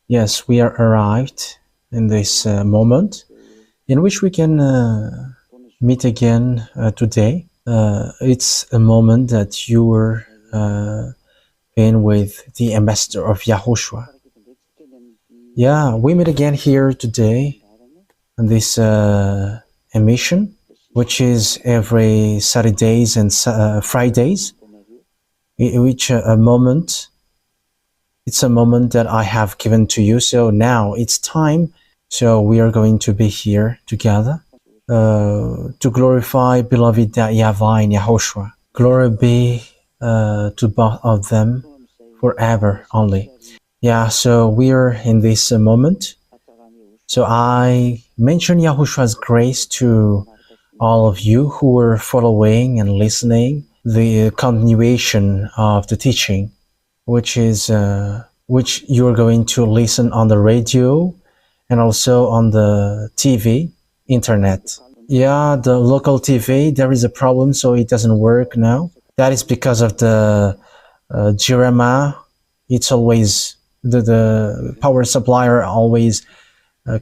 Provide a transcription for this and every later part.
Yes, we are arrived in this moment in which we can meet again today. It's a moment that you were in with the ambassador of YAHOSHUAH. Yeah, we meet again here today on this emission, which is every Saturdays and Fridays, in which it's a moment that I have given to you. So now it's time. So we are going to be here together to glorify beloved YAHVAH and YAHOSHUAH. Glory be to both of them forever only. Yeah, so we are in this moment. So I mention YAHOSHUAH's grace to all of you who are following and listening the continuation of the teaching, which you are going to listen on the radio and also on the TV, internet. Yeah, the local TV, there is a problem, so it doesn't work now. That is because of the Jirama. It's always the power supplier always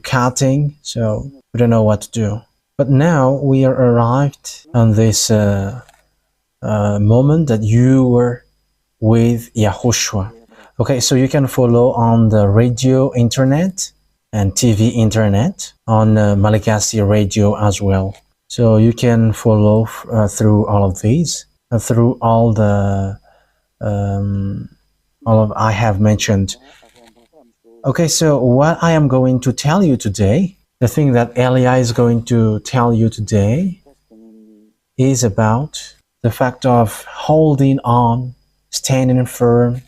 cutting, so we don't know what to do. But now we are arrived on this moment that you were with YAHOSHUAH. Okay, so you can follow on the radio internet and TV internet, on Malagasy radio as well. So you can follow through all of these, through all the all of I have mentioned. Okay, so what I am going to tell you today, the thing that Elia is going to tell you today, is about the fact of holding on, standing firm,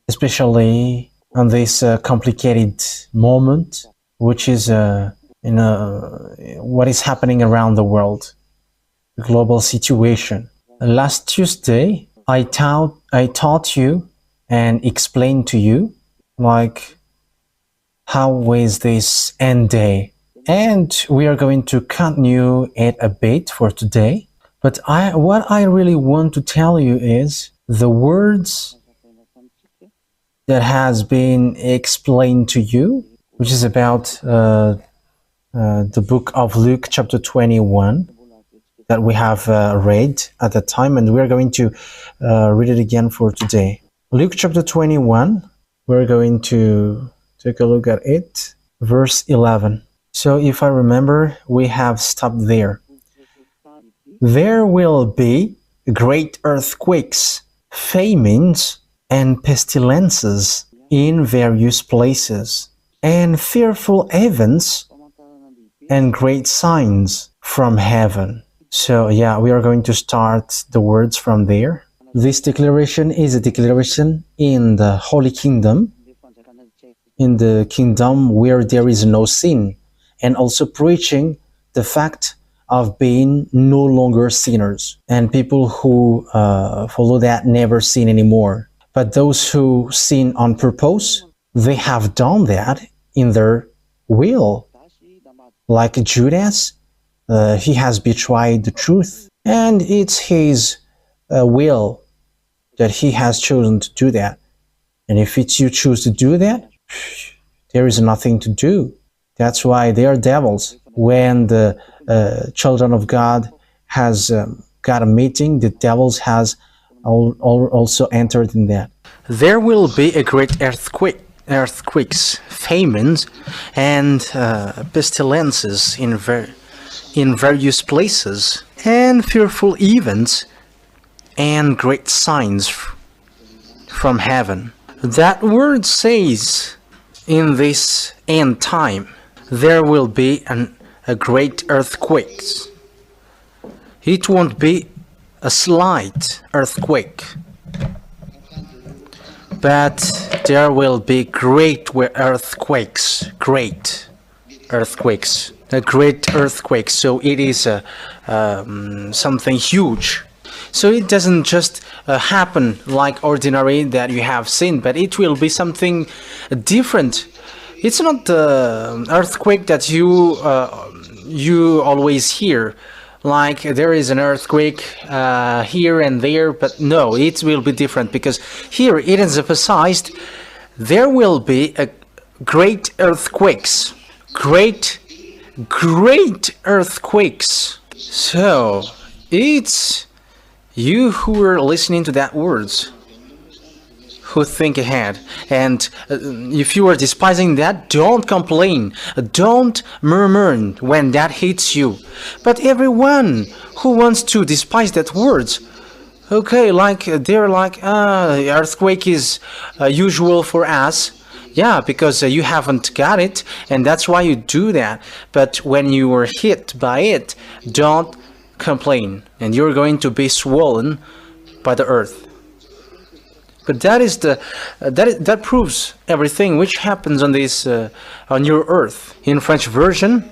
especially on this complicated moment, which is what is happening around the world, the global situation. Last Tuesday, I taught you and explained to you, like, how is this end day? And we are going to continue it a bit for today. But what I really want to tell you is the words that has been explained to you, which is about the book of Luke chapter 21 that we have read at the time, and we're going to read it again for today. Luke chapter 21, we're going to take a look at it, verse 11. So if I remember, we have stopped there. There will be great earthquakes, famines, and pestilences in various places, and fearful events and great signs from heaven. So yeah, we are going to start the words from there. This declaration is a declaration in the Holy Kingdom, in the kingdom where there is no sin, and also preaching the fact of being no longer sinners, and people who follow that never sin anymore. But those who sin on purpose, they have done that in their will. Like Judas, he has betrayed the truth, and it's his will that he has chosen to do that. And if it's you choose to do that, there is nothing to do. That's why they are devils. When the children of God has got a meeting, the devils has also entered in that. There will be a great earthquakes, famines, and pestilences in various places, and fearful events and great signs from heaven. That word says, in this end time, there will be a great earthquake. It won't be a slight earthquake, but there will be great earthquakes. A great earthquake. So it is something huge. So it doesn't just happen like ordinary that you have seen, but it will be something different. It's not the earthquake that you always hear, like there is an earthquake here and there, but no, it will be different, because here it is emphasized there will be a great earthquakes. Great earthquakes. So, it's you who are listening to that words who think ahead. And if you are despising that, don't complain. Don't murmur when that hits you. But everyone who wants to despise that words, okay, like they're like, earthquake is usual for us. Yeah, because you haven't got it, and that's why you do that. But when you are hit by it, don't complain, and you're going to be swollen by the earth. But that is that proves everything which happens on this on your earth in French version.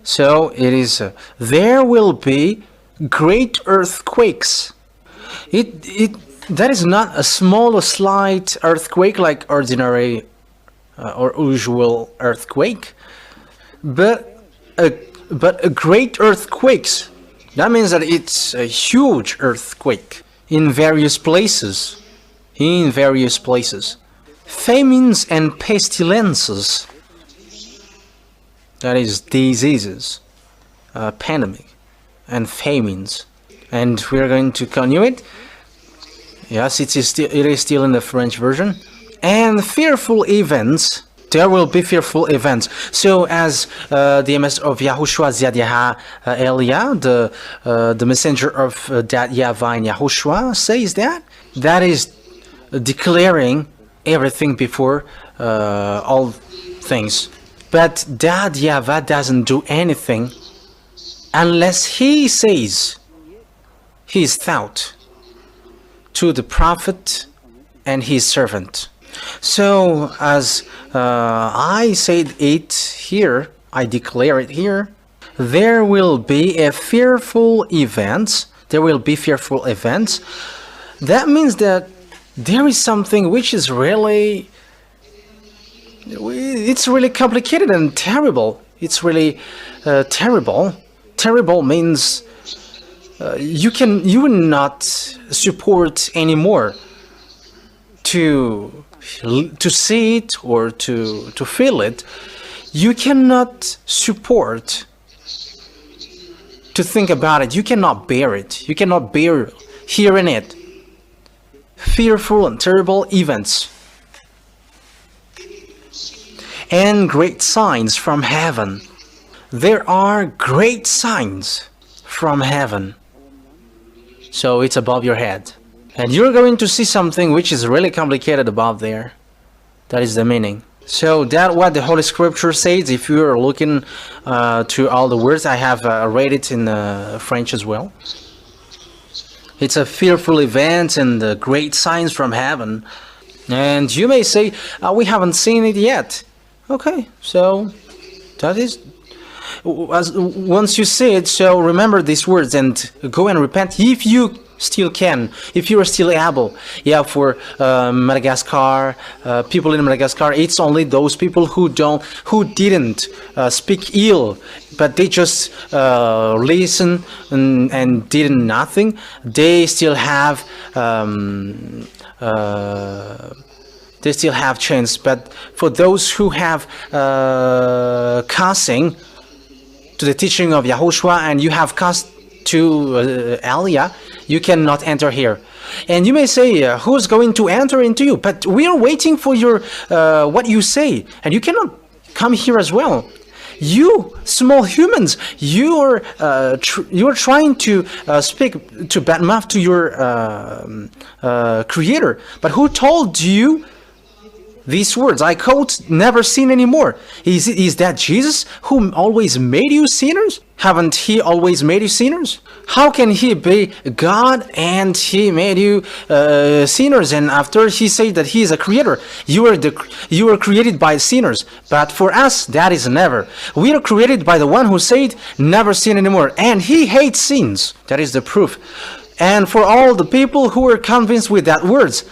So it is there will be great earthquakes. That is not a small or slight earthquake like ordinary or usual earthquake, but a great earthquakes. That means that it's a huge earthquake in various places. Famines and pestilences, that is diseases, pandemic and famines. And we are going to continue it. Yes, it is still in the French version. And fearful events, there will be fearful events. So as the MS of YAHOSHUAH ZYADYAHA Elia, the messenger of that YAHVAH and YAHOSHUAH says that is declaring everything before all things. But that YAHVAH doesn't do anything unless he says his thought to the prophet and his servant. So as I said it here, I declare it here, there will be fearful events. There will be fearful events. That means that there is something which is really, it's really complicated and terrible. It's really terrible. Terrible means you will not support anymore to see it or to feel it. You cannot support to think about it. You cannot bear it. You cannot bear hearing it. Fearful and terrible events. And great signs from heaven. There are great signs from heaven. So it's above your head. And you're going to see something which is really complicated above there. That is the meaning. So that's what the Holy Scripture says. If you are looking to all the words, I have read it in French as well. It's a fearful event and great signs from heaven. And you may say, we haven't seen it yet. Okay, so that is... Once you see it, so remember these words and go and repent if you still can, if you are still able. Yeah, for Madagascar, people in Madagascar, it's only those people who didn't speak ill, but they just listen and did nothing. They still have chance. But for those who have cussing to the teaching of YAHOSHUAH and you have cussed to Elia, you cannot enter here. And you may say, who's going to enter into you? But we are waiting for your what you say, and you cannot come here as well. You small humans, you are trying to speak to bad mouth to your Creator. But who told you these words? I quote, never sin anymore. Is that Jesus who always made you sinners? Haven't he always made you sinners? How can he be God and he made you sinners? And after he said that he is a creator, you are created by sinners. But for us, that is never. We are created by the one who said, never sin anymore. And he hates sins. That is the proof. And for all the people who are convinced with that words,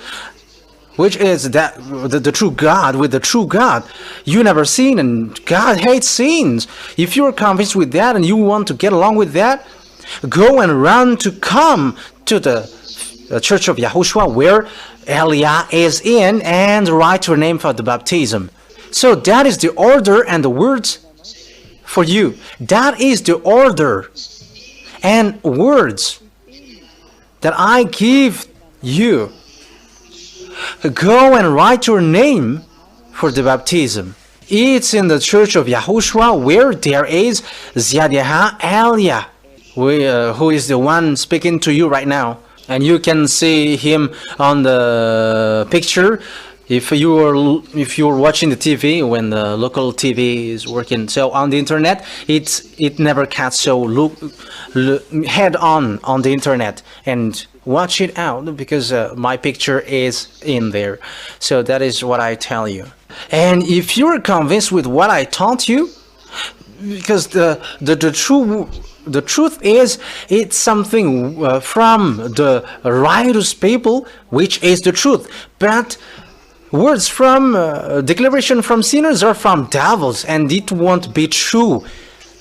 which is that the true God, with the true God, you never sin, and God hates sins. If you are convinced with that and you want to get along with that, go and run to come to the Church of YAHOSHUAH, where Elia is in, and write your name for the baptism. So that is the order and the words for you. That is the order and words that I give you. Go and write your name for the baptism. It's in the church of YAHOSHUAH, where there is YAHVAH Elia, who is the one speaking to you right now. And you can see him on the picture if you're watching the TV when the local TV is working. So on the internet, it never cuts. So look head on the internet and watch it out, because my picture is in there. So that is what I tell you. And if you're convinced with what I taught you, because the truth is, it's something from the righteous people, which is the truth. But words from declaration from sinners are from devils, and it won't be true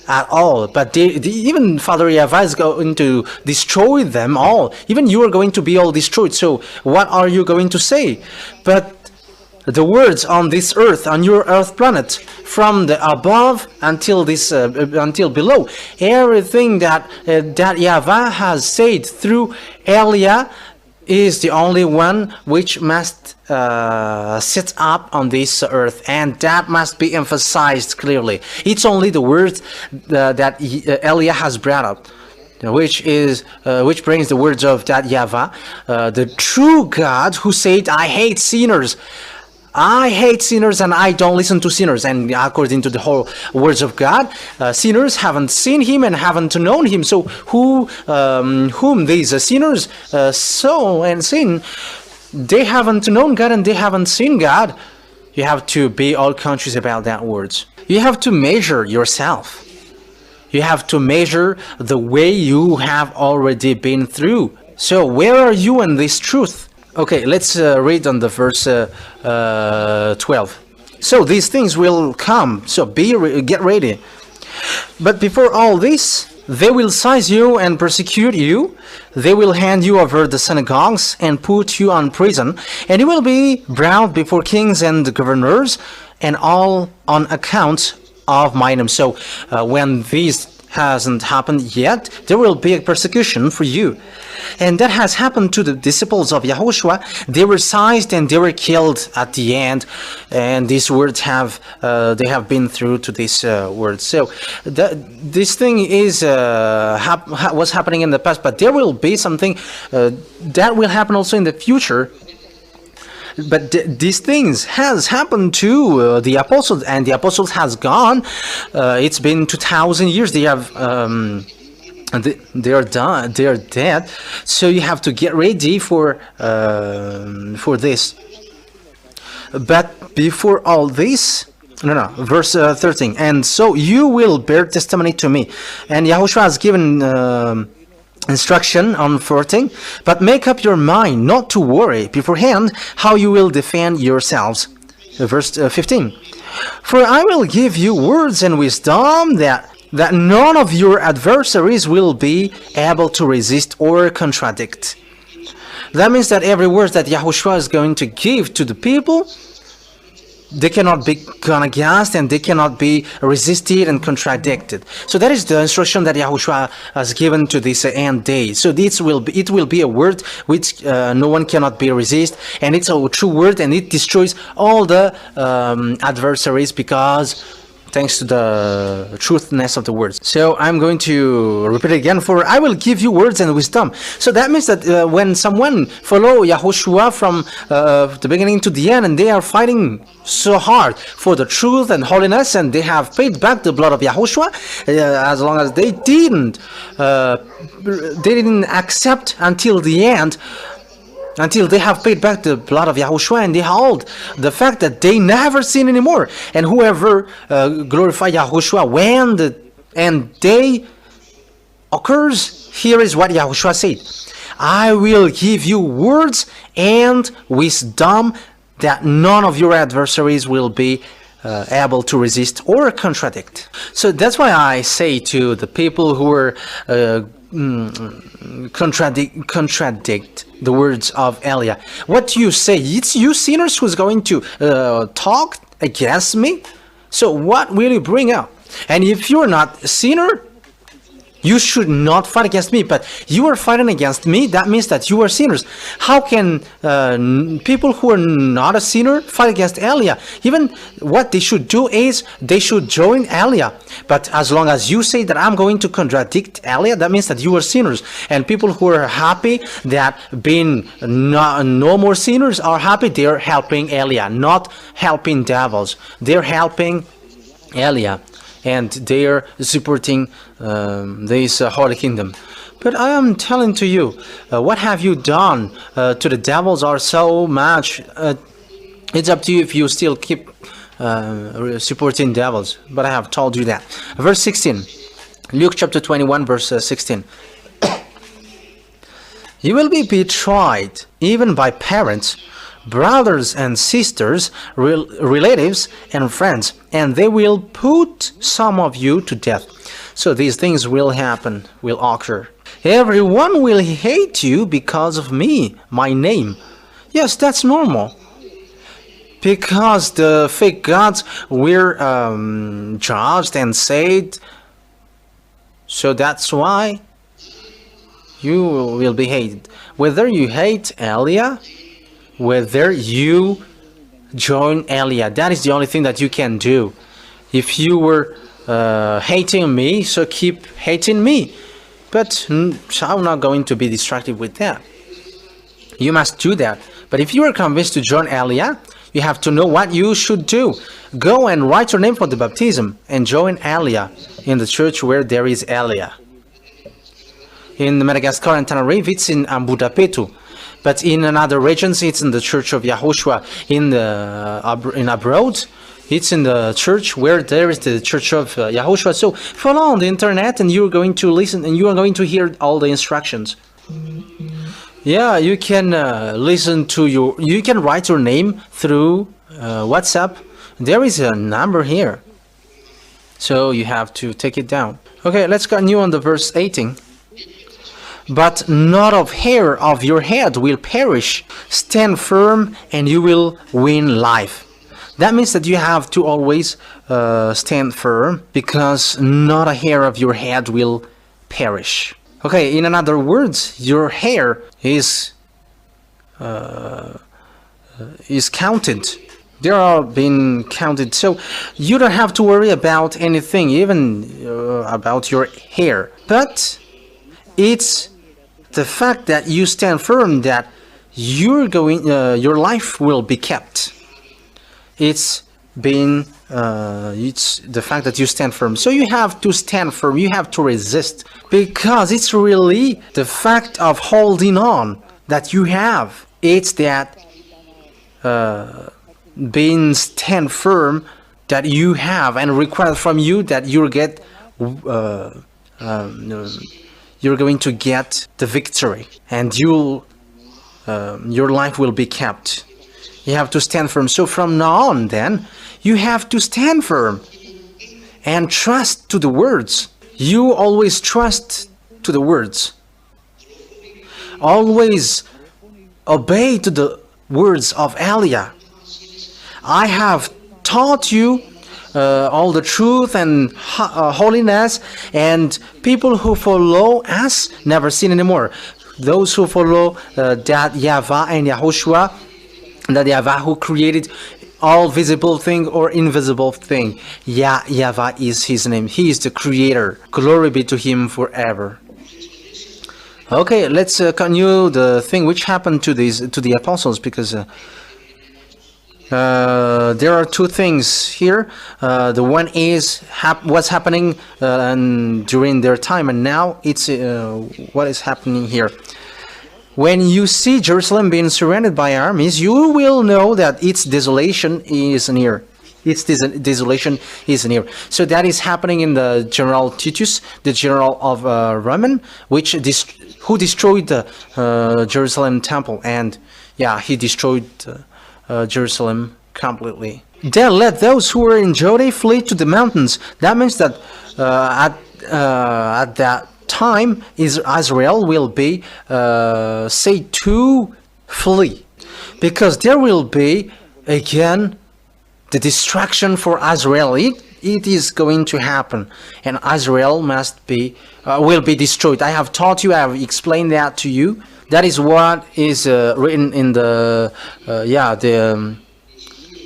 at all. But even Father YAHVAH is going to destroy them all. Even you are going to be all destroyed. So what are you going to say? But the words on this earth, on your earth planet, from the above until this until below, everything that YAHVAH has said through Elia is the only one which must sit up on this earth, and that must be emphasized clearly. It's only the words that Elia has brought up, which brings the words of that YAHVAH, the true God, who said, I hate sinners. I hate sinners and I don't listen to sinners. And according to the whole words of God, sinners haven't seen him and haven't known him. So whom these sinners sow and sin, they haven't known God and they haven't seen God. You have to be all conscious about that words. You have to measure yourself. You have to measure the way you have already been through. So where are you in this truth? Okay, let's read on the verse 12. So these things will come, so get ready. But before all this, they will seize you and persecute you. They will hand you over the synagogues and put you on prison, and you will be brought before kings and governors, and all on account of my name. So when these hasn't happened yet, there will be a persecution for you. And that has happened to the disciples of YAHOSHUAH. They were seized and they were killed at the end. And these words have been through to these words. So this thing is was happening in the past, but there will be something that will happen also in the future. But these things has happened to the apostles, and the apostles has gone. It's been 2,000 years. They have they are done. They are dead. So you have to get ready for this. But before all this, verse 13. And so you will bear testimony to me. And YAHOSHUAH has given instruction on 14, but make up your mind not to worry beforehand how you will defend yourselves. Verse 15, for I will give you words and wisdom that none of your adversaries will be able to resist or contradict. That means that every word that YAHOSHUAH is going to give to the people, they cannot be gone against, and they cannot be resisted and contradicted. So that is the instruction that YAHOSHUAH has given to this end day. So it will be a word which no one cannot be resist, and it's a true word, and it destroys all the adversaries, because thanks to the truthness of the words. So I'm going to repeat it again. For I will give you words and wisdom. So that means that when someone follow YAHOSHUAH from the beginning to the end, and they are fighting so hard for the truth and holiness, and they have paid back the blood of YAHOSHUAH, as long as they didn't accept until the end, until they have paid back the blood of YAHOSHUAH, and they hold the fact that they never sin anymore. And whoever glorify YAHOSHUAH when the end day occurs, here is what YAHOSHUAH said: I will give you words and wisdom that none of your adversaries will be able to resist or contradict. So that's why I say to the people who are contradict the words of Elia, what do you say? It's you sinners who's going to talk against me? So what will you bring up? And if you're not a sinner, you should not fight against me, but you are fighting against me. That means that you are sinners. How can people who are not a sinner fight against Elia? Even what they should do is they should join Elia. But as long as you say that I'm going to contradict Elia, that means that you are sinners. And people who are happy that being no more sinners are happy, they're helping Elia, not helping devils. They're helping Elia. And they are supporting this holy kingdom. But I am telling to you, what have you done to the devils or so much? It's up to you if you still keep supporting devils. But I have told you that. Verse 16, Luke chapter 21, verse 16. You will be betrayed even by parents, brothers and sisters, relatives and friends, and they will put some of you to death. So these things will happen, will occur. Everyone will hate you because of me, my name. Yes, that's normal. Because the fake gods were judged and said, so that's why you will be hated. Whether you hate Elia, whether you join Elia, that is the only thing that you can do. If you were hating me, so keep hating me. But I'm not going to be distracted with that. You must do that. But if you are convinced to join Elia, you have to know what you should do. Go and write your name for the baptism and join Elia in the church where there is Elia. In Madagascar and Tenerife, it's in Ambudapetu. But in another regions, it's in the church of YAHOSHUAH. In abroad, it's in the church where there is the church of YAHOSHUAH. So follow on the internet, and you're going to listen, and you are going to hear all the instructions. Yeah, you can listen to you can write your name through WhatsApp. There is a number here, so you have to take it down. Okay, let's continue on the verse 18. But not of hair of your head will perish. Stand firm and you will win life. That means that you have to always stand firm, because not a hair of your head will perish. Okay, in other words, your hair is counted. They are being counted. So you don't have to worry about anything, even about your hair. But it's the fact that you stand firm that your life will be kept. It's the fact that you stand firm. So you have to stand firm. You have to resist, because it's really the fact of holding on that you have. It's that being stand firm that you have, and required from you that you're going to get the victory, and your life will be kept. You have to stand firm. So from now on, then, you have to stand firm and trust to the words. You always trust to the words. Always obey to the words of Elia. I have taught you all the truth and holiness, and people who follow us never sin anymore. Those who follow that YAHVAH and YAHOSHUAH, that YAHVAH who created all visible thing or invisible thing. YAHVAH is his name. He is the creator. Glory be to him forever. Okay, let's continue the thing which happened to the apostles, because there are two things here. The one is what's happening during their time, and now it's what is happening here. When you see Jerusalem being surrounded by armies, you will know that its desolation is near. Its desolation is near. So that is happening in the General Titus, the general of Roman, who destroyed the Jerusalem temple, and yeah, he destroyed Jerusalem completely. Then let those who are in Judea flee to the mountains. That means that at that time, Israel will be said to flee, because there will be again the destruction for Israel. It is going to happen, and Israel must be will be destroyed. I have taught you, I have explained that to you. That is what is written in the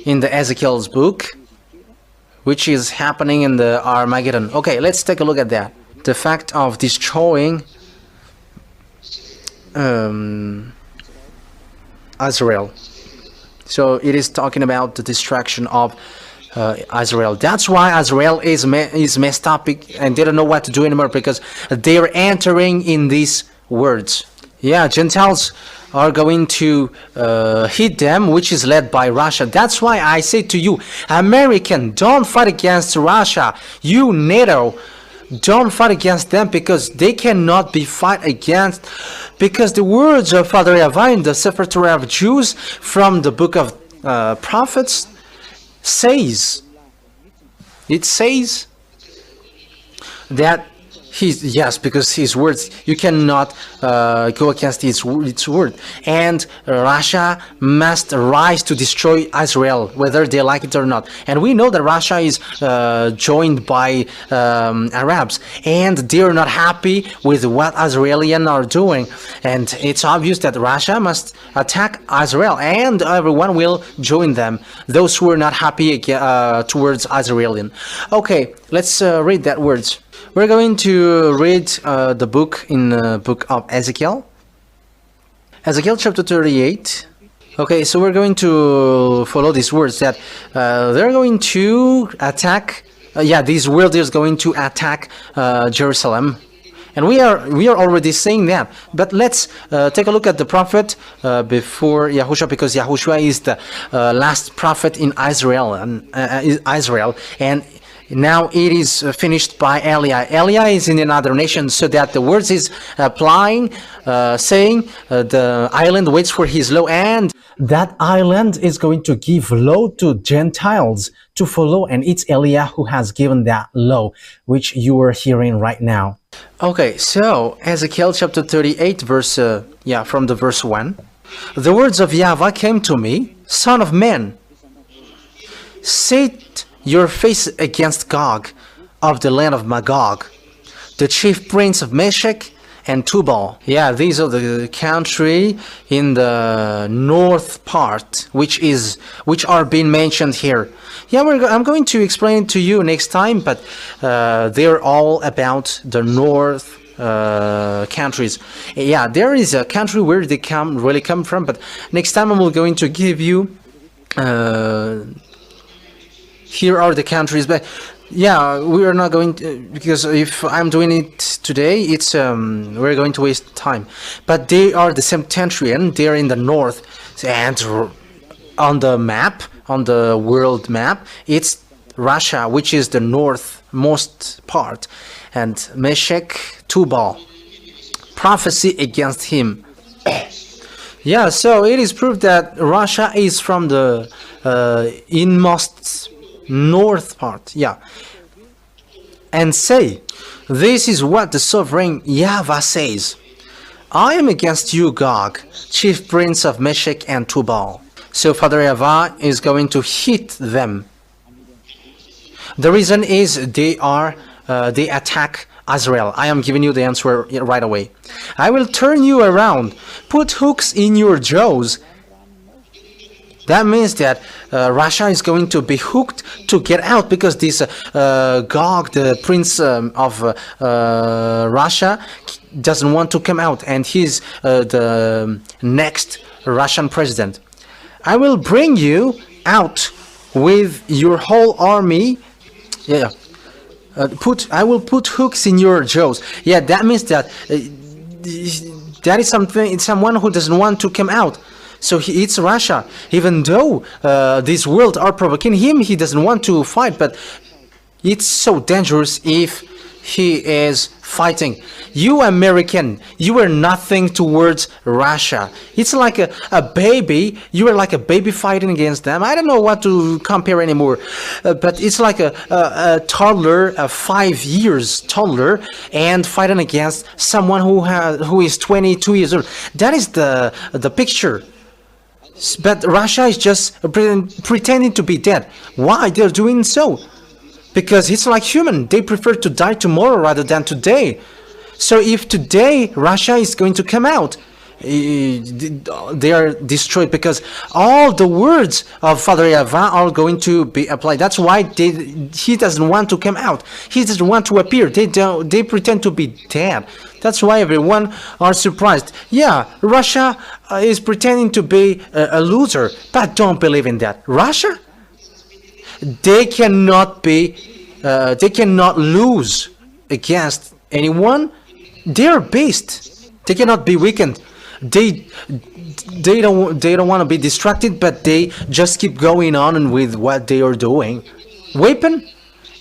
in the Ezekiel's book, which is happening in the Armageddon. Okay, let's take a look at that. The fact of destroying Israel. So it is talking about the destruction of Israel. That's why Israel is messed up and they don't know what to do anymore, because they're entering in these words. Yeah, Gentiles are going to hit them, which is led by Russia. That's why I say to you, American, don't fight against Russia. You, NATO, don't fight against them, because they cannot be fight against, because the words of Father YAHVAH in the Sefer Torah of Jews from the book of prophets says that because his words, you cannot go against its word, and Russia must rise to destroy Israel, whether they like it or not. And we know that Russia is joined by Arabs, and they are not happy with what Israelis are doing, and it's obvious that Russia must attack Israel, and everyone will join them, those who are not happy towards Israel. Okay, let's read that words. We're going to read the book in the book of Ezekiel. Ezekiel chapter 38. Okay, so we're going to follow these words that they're going to attack. This world is going to attack Jerusalem, and we are already saying that. But let's take a look at the prophet before YAHOSHUAH, because YAHOSHUAH is the last prophet in Israel, and now it is finished by Eliah. Eliah is in another nation, so that the words is applying, saying the island waits for his law, and that island is going to give law to Gentiles to follow, and it's Eliah who has given that law, which you are hearing right now. Okay, so Ezekiel chapter 38, verse from the verse 1. The words of YAHVAH came to me, Son of man, set your face against Gog of the land of Magog, the chief prince of Meshech and Tubal. Yeah, these are the country in the north part, which are being mentioned here. Yeah, I'm going to explain it to you next time, but they're all about the north countries. Yeah, there is a country where they really come from, but next time I'm going to give you here are the countries. But yeah, we are not going to, because if I'm doing it today, it's we're going to waste time. But they are the septentrion, they're in the north, and on the map, on the world map, it's Russia, which is the northmost part, and Meshech, Tubal, prophecy against him. Yeah, so it is proof that Russia is from the inmost north part. Yeah, and say, this is what the sovereign YAHVAH says: I am against you, Gog, chief prince of Meshech and Tubal. So Father YAHVAH is going to hit them. The reason is they attack Israel. I am giving you the answer right away. I will turn you around, put hooks in your jaws. That means that Russia is going to be hooked to get out, because this Gog, the prince of Russia, doesn't want to come out, and he's the next Russian president. I will bring you out with your whole army. Yeah. I will put hooks in your jaws. Yeah, that means that that is something. It's someone who doesn't want to come out. So it's Russia. Even though this world are provoking him, he doesn't want to fight. But it's so dangerous if he is fighting. You American, you are nothing towards Russia. It's like a baby. You are like a baby fighting against them. I don't know what to compare anymore, but it's like a toddler, a 5 years toddler, and fighting against someone who is 22 years old. That is the picture. But Russia is just pretending to be dead. Why they're doing so? Because it's like human. They prefer to die tomorrow rather than today. So if today Russia is going to come out, they are destroyed, because all the words of Father YAHVAH are going to be applied. That's why he doesn't want to come out. He doesn't want to appear. They pretend to be dead. That's why everyone are surprised. Yeah, Russia is pretending to be a loser, but don't believe in that. Russia? They cannot lose against anyone. They are based. They cannot be weakened. They don't want to be distracted, but they just keep going on with what they are doing. Weapon?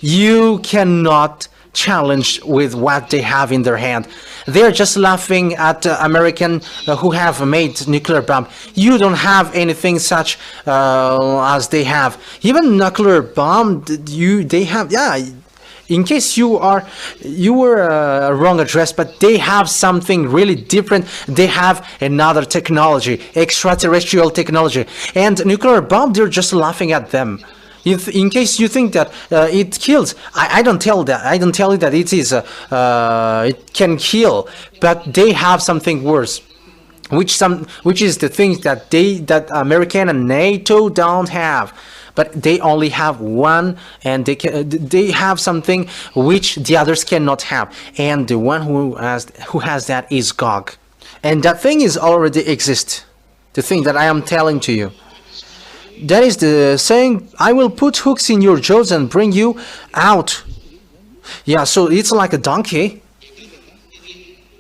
You cannot challenge with what they have in their hand. They are just laughing at American who have made nuclear bomb. You don't have anything such as they have. Even nuclear bomb, they have. Yeah. In case you were wrong address, but they have something really different. They have another technology, extraterrestrial technology, and nuclear bomb. They're just laughing at them. In case you think that it kills, I don't tell that. I don't tell you that it is it can kill, but they have something worse, which is the things that American and NATO don't have. But they only have one, and they have something which the others cannot have, and the one who has that is Gog, and that thing is already exist. The thing that I am telling to you. That is the saying, I will put hooks in your jaws and bring you out. Yeah, so it's like a donkey.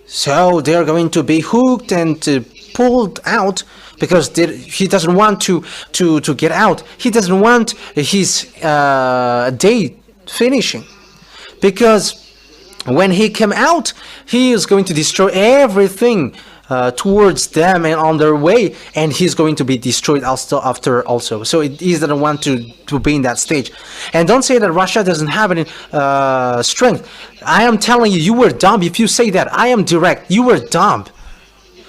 So they're going to be hooked and pulled out, because he doesn't want to get out. He doesn't want his day finishing. Because when he come out, he is going to destroy everything towards them and on their way, and he's going to be destroyed also. So he doesn't want to be in that stage. And don't say that Russia doesn't have any strength. I am telling you, you were dumb if you say that. I am direct. You were dumb,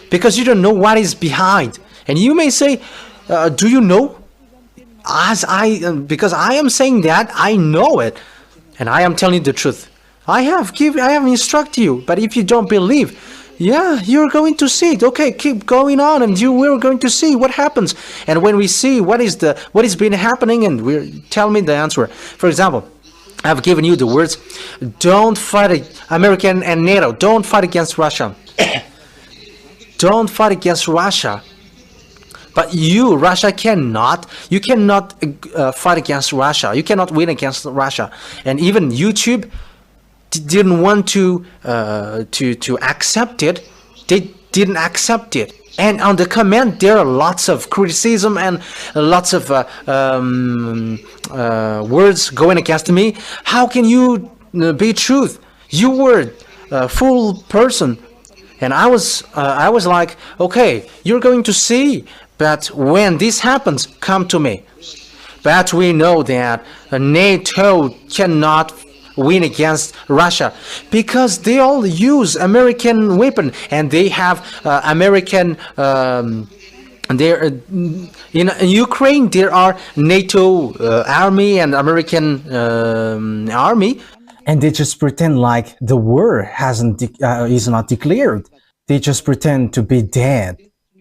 because you don't know what is behind. And you may say, do you know? Because I am saying that, I know it, and I am telling you the truth. I have instructed you, but if you don't believe, yeah, you're going to see it. Okay, keep going on, and we're going to see what happens. And when we see what is been happening, and tell me the answer. For example, I've given you the words: don't fight American and NATO. Don't fight against Russia. Don't fight against Russia. But Russia cannot. You cannot fight against Russia. You cannot win against Russia. And even YouTube didn't want to accept it. They didn't accept it. And on the comment, there are lots of criticism and lots of words going against me. How can you be truth? You were a fool person. And I was like, okay, you're going to see. But when this happens, come to me. But we know that NATO cannot win against Russia, because they all use American weapon, and they have American. In Ukraine, there are NATO army and American army, and they just pretend like the war is not declared. They just pretend to be dead.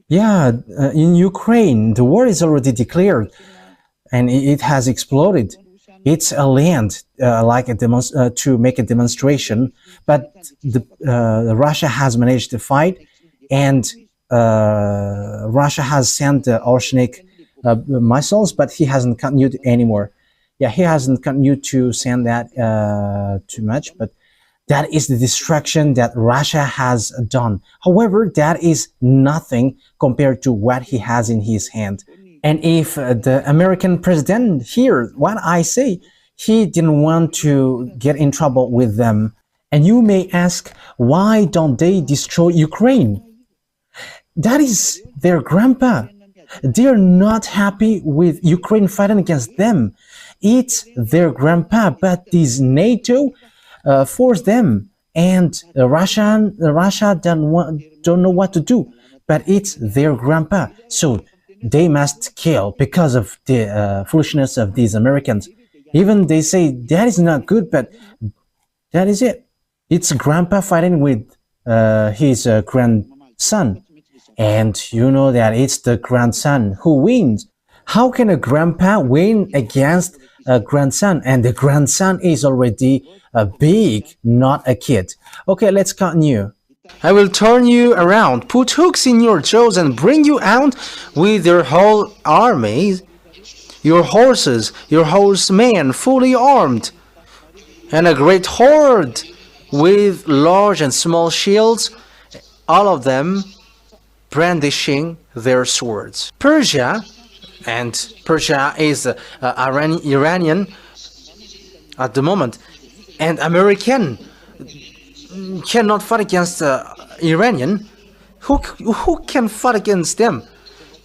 Yeah, in Ukraine, the war is already declared, and it has exploded. It's a land to make a demonstration, but Russia has managed to fight, and Russia has sent the oceanic missiles, but he hasn't continued anymore. Yeah, he hasn't continued to send that too much, but that is the destruction that Russia has done. However, that is nothing compared to what he has in his hand. And if the American president hears what I say, he didn't want to get in trouble with them. And you may ask, why don't they destroy Ukraine? That is their grandpa. They're not happy with Ukraine fighting against them. It's their grandpa, but this NATO forced them, and Russia don't know what to do. But it's their grandpa, so they must kill because of the foolishness of these Americans. Even they say that is not good, but that is it. It's grandpa fighting with his grandson. And you know that it's the grandson who wins. How can a grandpa win against a grandson? And the grandson is already big, not a kid. Okay, let's continue. I will turn you around, put hooks in your jaws, and bring you out with your whole army, your horses, your horsemen fully armed, and a great horde with large and small shields, all of them brandishing their swords. Persia, and Persia is Iranian at the moment, and American cannot fight against Iranian. Who can fight against them?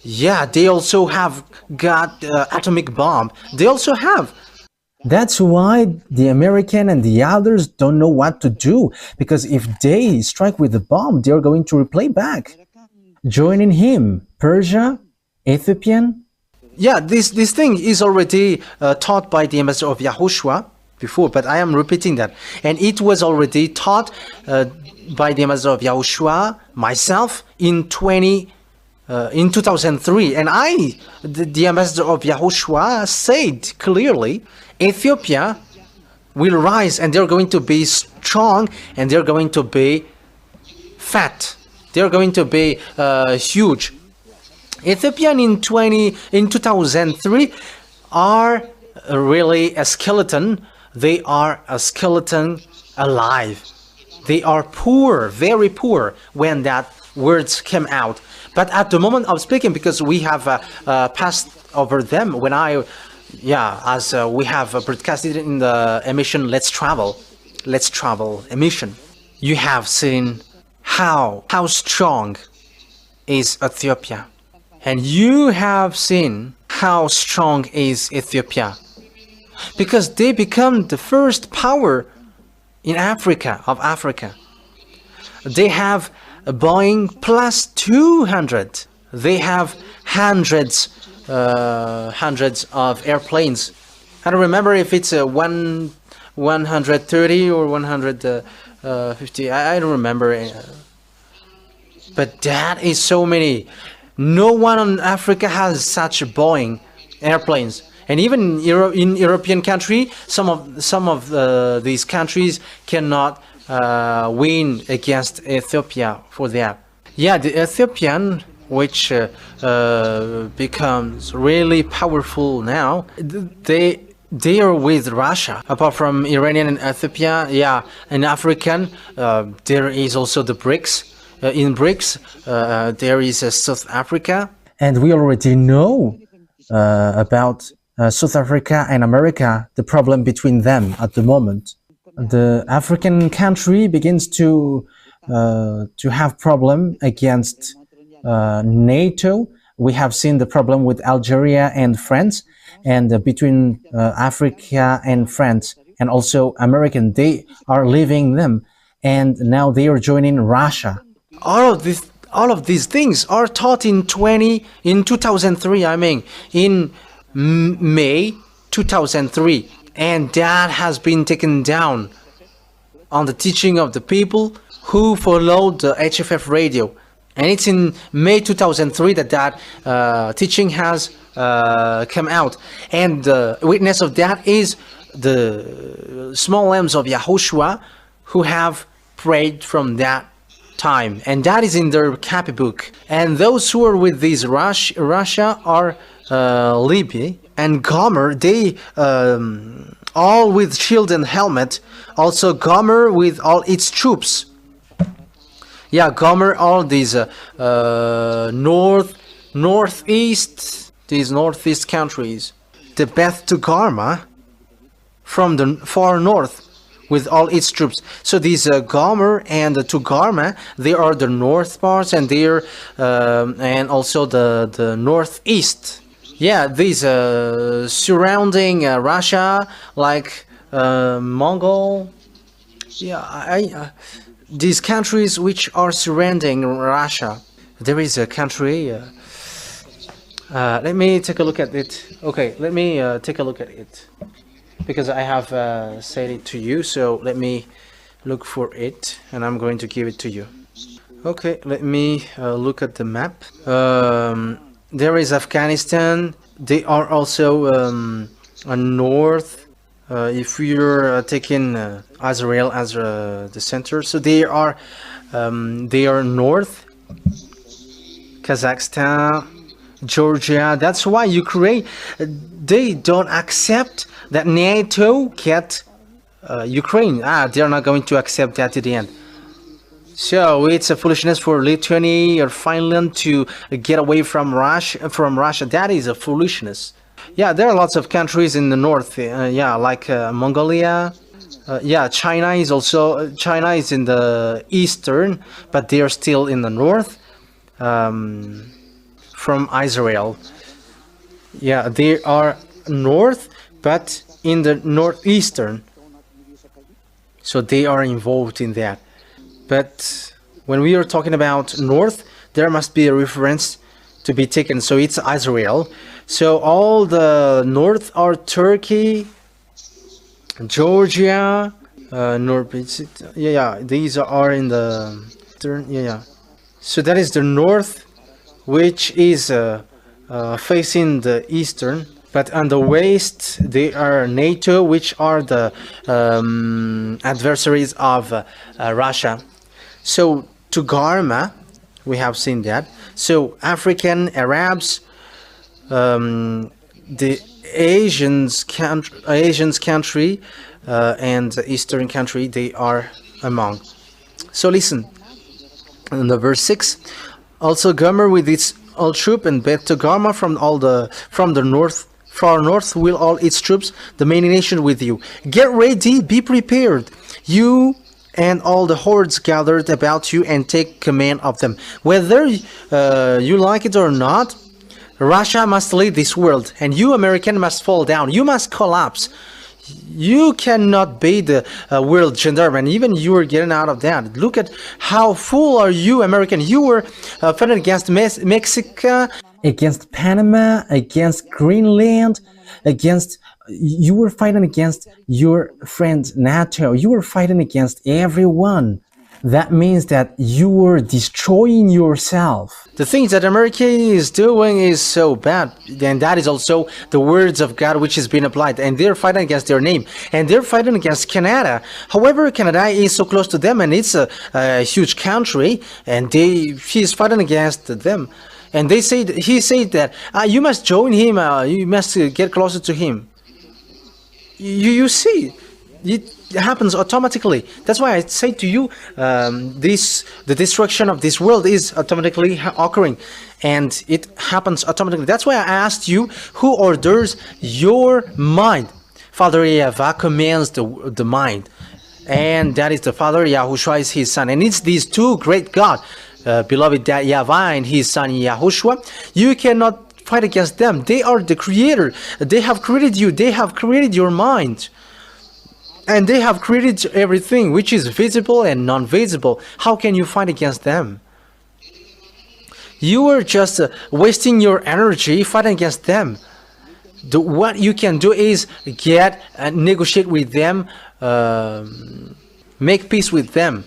Yeah, they also have got atomic bomb. They also have. That's why the American and the others don't know what to do, because if they strike with the bomb, they're going to reply back. Joining him, Persia, Ethiopian. Yeah, this thing is already taught by the ambassador of YAHOSHUAH before, but I am repeating that. And it was already taught by the ambassador of YAHOSHUAH, myself, in 2003. And the ambassador of YAHOSHUAH, said clearly, Ethiopia will rise and they're going to be strong and they're going to be fat. They're going to be huge. Ethiopian in 2003 are really a skeleton. They are a skeleton alive. They are poor, very poor when that words came out. But at the moment of speaking, because we have passed over them, when as we have broadcasted in the emission Let's Travel emission, you have seen how strong is Ethiopia. And you have seen how strong is Ethiopia. Because they become the first power in Africa. They have a Boeing plus 200. They have hundreds of airplanes. I don't remember if it's a 130 or 150. I don't remember. But that is so many. No one in Africa has such Boeing airplanes. And even in European country, some of these countries cannot win against Ethiopia for that. Yeah, the Ethiopian, which becomes really powerful now, they are with Russia. Apart from Iranian and Ethiopia, yeah, in African, there is also the BRICS. In BRICS, there is South Africa. And we already know about South Africa and America, the problem between them at the moment. The African country begins to have problem against NATO. We have seen the problem with Algeria and France, and between Africa and France, and also American, they are leaving them, and now they are joining Russia. All of these things are taught in 2003. I mean, in May 2003, and that has been taken down on the teaching of the people who followed the HFF radio. And it's in May 2003 that teaching has come out. And the witness of that is the small lambs of YAHOSHUAH who have prayed from that time. And that is in their copy book. And those who are with these Russia are Libya and Gomer. They all with shield and helmet. Also Gomer with all its troops. Yeah, Gomer, all these northeast countries. The Beth to Garma from the far north with all its troops. So these Gomer and the Togarmah, they are the north parts, and they're and also the northeast. Yeah, these surrounding Russia, like Mongol. Yeah, these countries which are surrounding Russia. There is a country. Let me take a look at it. Okay, let me take a look at it, because I have said it to you. So let me look for it, and I'm going to give it to you. Okay, let me look at the map. There is Afghanistan. They are also north. If you're taking Israel as the center, so they are north. Kazakhstan, Georgia. That's why Ukraine, they don't accept that NATO get Ukraine. They're not going to accept that to the end. So it's a foolishness for Lithuania or Finland to get away from Russia. That is a foolishness. Yeah, there are lots of countries in the north. Yeah, like Mongolia. Yeah, China is in the eastern, but they are still in the north. From Israel. Yeah, they are north, but in the northeastern. So they are involved in that. But when we are talking about north, there must be a reference to be taken. So it's Israel. So all the north are Turkey, Georgia, yeah, these are in the eastern. Yeah. So that is the north, which is facing the eastern, but on the west they are NATO, which are the adversaries of Russia. So Togarmah, we have seen that. So African Arabs, the Asians country and the Eastern country, they are among. So listen, in the verse 6. Also Gomer with its all troop, and Beth Togarmah from the north, far north, will all its troops, the many nations with you. Get ready, be prepared, you and all the hordes gathered about you, and take command of them. Whether you like it or not, Russia must lead this world, and you American must fall down. You must collapse. You cannot be the world gendarme, and even you are getting out of that. Look at how fool are you, American. You were fighting against Mexico, against Panama, against Greenland, you were fighting against your friend Nato. You were fighting against everyone. That means that you were destroying yourself. The things that America is doing is so bad, and that is also the words of God which is being applied, and they're fighting against their name, and they're fighting against Canada. However, Canada is so close to them, and it's a huge country, and he's fighting against them, and he said that you must join him, you must get closer to him. You see, it happens automatically. That's why I say to you, the destruction of this world is automatically occurring, and it happens automatically. That's why I asked you, who orders your mind? Father YAHVAH commands the mind, and that is the Father. YAHOSHUAH is his son, and it's these two great God, beloved YAHVAH and his son YAHOSHUAH. You cannot fight against them. They are the creator. They have created you. They have created your mind. And they have created everything which is visible and non-visible. How can you fight against them? You are just wasting your energy fighting against them. What you can do is negotiate with them, make peace with them.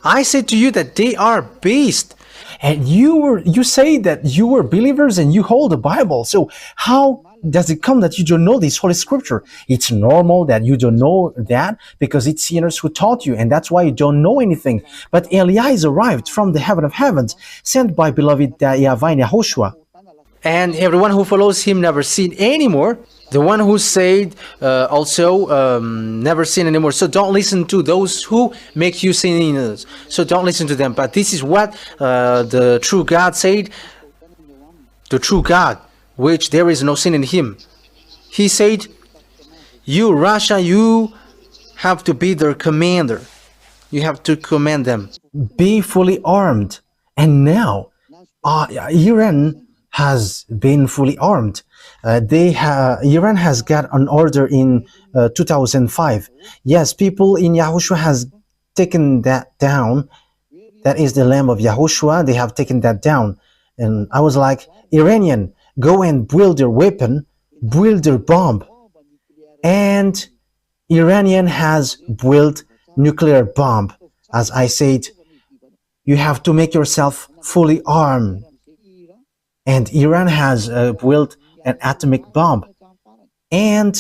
I say to you that they are beasts. And you say that you were believers and you hold the Bible. So how does it come that you don't know this Holy Scripture? It's normal that you don't know that because it's sinners who taught you, and that's why you don't know anything. But Elias arrived from the heaven of heavens, sent by beloved YAHVAH and YAHOSHUAH. And everyone who follows him never sin anymore. The one who said also never sin anymore. So don't listen to those who make you sinners. So don't listen to them. But this is what the true God said. The true God, which there is no sin in him. He said, you Russia, you have to be their commander. You have to command them. Be fully armed. And now, Iran has been fully armed. Iran has got an order in 2005. Yes, people in Yahushua has taken that down. That is the Lamb of Yahushua. They have taken that down. And I was like, Iranian, go and build your weapon, build your bomb. And Iranian has built nuclear bomb. As I said, you have to make yourself fully armed. And Iran has built an atomic bomb. And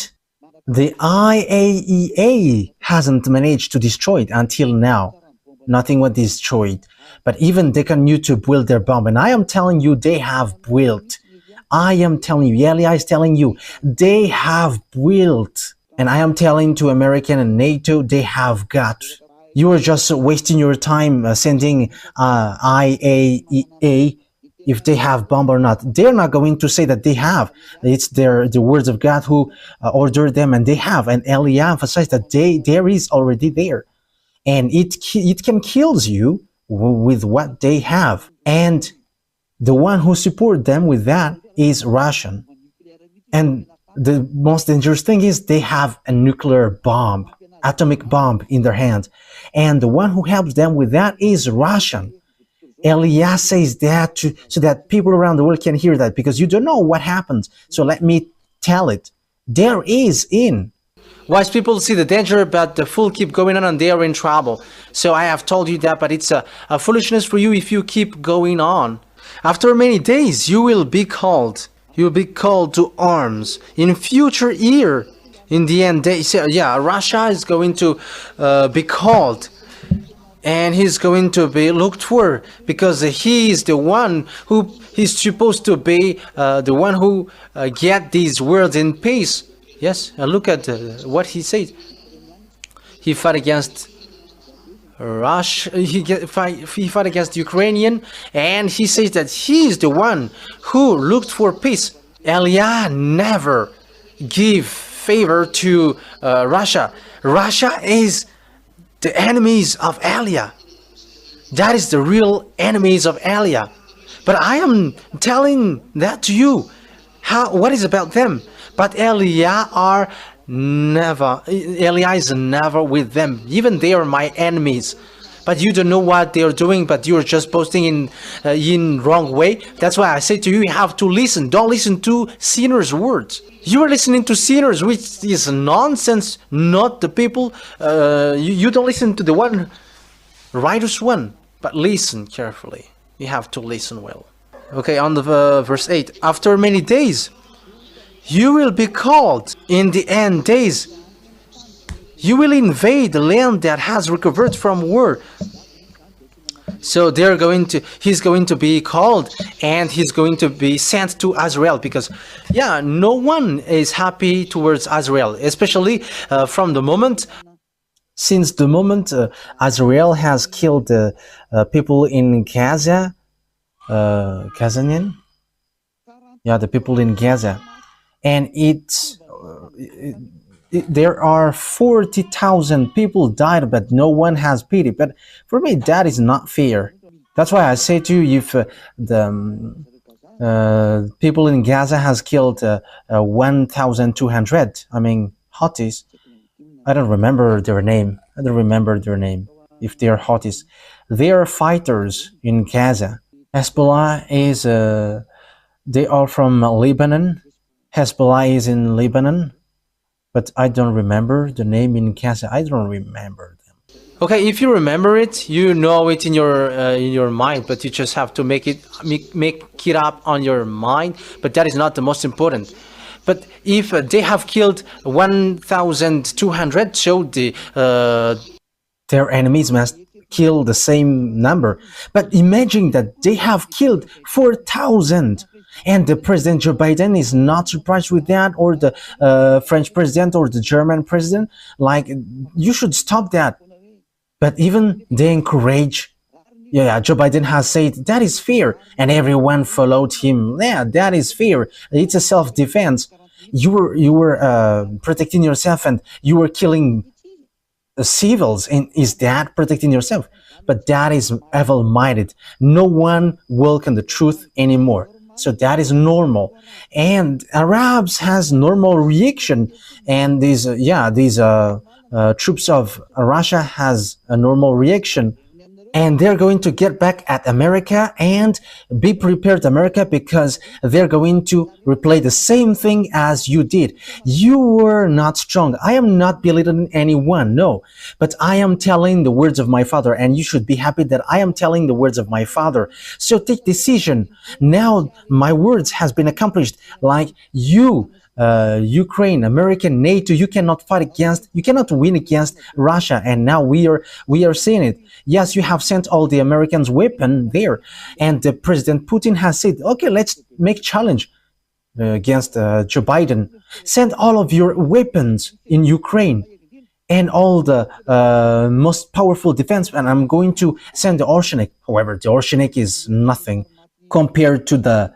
the IAEA hasn't managed to destroy it until now. Nothing was destroyed. But even they continue to build their bomb. And I am telling you, they have built. I am telling you, Elia is telling you, they have built. And I am telling to American and NATO, they have got. You are just wasting your time sending IAEA if they have bomb or not. They're not going to say that they have. It's the words of God who ordered them, and they have. And Elia emphasized that there is already there. And it can kill you with what they have. And the one who support them with that is Russian. And the most dangerous thing is they have a nuclear bomb, atomic bomb in their hand. And the one who helps them with that is Russian. Elias says that so that people around the world can hear that, because you don't know what happens. So let me tell it. There is in. Wise people see the danger, but the fool keep going on and they are in trouble. So I have told you that, but it's a foolishness for you if you keep going on. After many days, you will be called. You will be called to arms. In future year, in the end, they say, yeah, Russia is going to be called. And he's going to be looked for, because he is the one who is supposed to be the one who get these worlds in peace. Yes, look at what he said. He fought against Russia. He fought against Ukrainian, and he says that he is the one who looked for peace. Elia never give favor to Russia. Russia is the enemies of Elia. That is the real enemies of Elia. But I am telling that to you. What is about them? But Elia is never with them. Even they are my enemies. But you don't know what they are doing, but you are just posting in wrong way. That's why I say to you, you have to listen. Don't listen to sinners' words. You are listening to sinners, which is nonsense, not the people. You don't listen to the one, righteous one, but listen carefully. You have to listen well. Okay, on the verse 8. After many days, you will be called. In the end days, you will invade the land that has recovered from war. So he's going to be called, and he's going to be sent to Israel, because no one is happy towards Israel, especially from the moment. Since the moment Israel has killed people in Gaza, Gazanian? Yeah, the people in Gaza. And there are 40,000 people died, but no one has pity. But for me, that is not fair. That's why I say to you, if the people in Gaza has killed 1,200, Houthis, I don't remember their name. If they are Houthis. They are fighters in Gaza. Hezbollah is, they are from Lebanon. Hezbollah is in Lebanon. But I don't remember the name in Gaza. I don't remember them. Okay, if you remember it, you know it in your mind, but you just have to make it up on your mind. But that is not the most important. But if they have killed 1,200, so their enemies must kill the same number. But imagine that they have killed 4,000. And the President Joe Biden is not surprised with that, or the French president or the German president. Like, you should stop that. But even they encourage. Joe Biden has said that is fair, and everyone followed him. Yeah, that is fair. It's a self-defense. You were protecting yourself, and you were killing civils, and is that protecting yourself? But that is evil-minded. No one welcome the truth anymore. So that is normal, and Arabs has normal reaction, and these troops of Russia has a normal reaction, and they're going to get back at America, and be prepared, America, because they're going to replay the same thing as you did. You were not strong. I am not belittling anyone, no, but I am telling the words of my father, and you should be happy that I am telling the words of my father. So take decision. Now my words has been accomplished. Like you, Ukraine, American, NATO, you cannot win against Russia, and now we are seeing it. Yes, you have sent all the Americans weapon there, and the President Putin has said, okay, let's make challenge against Joe Biden. Send all of your weapons in Ukraine and all the most powerful defense, and I'm going to send the Orshanik. However, the Orshanik is nothing compared to the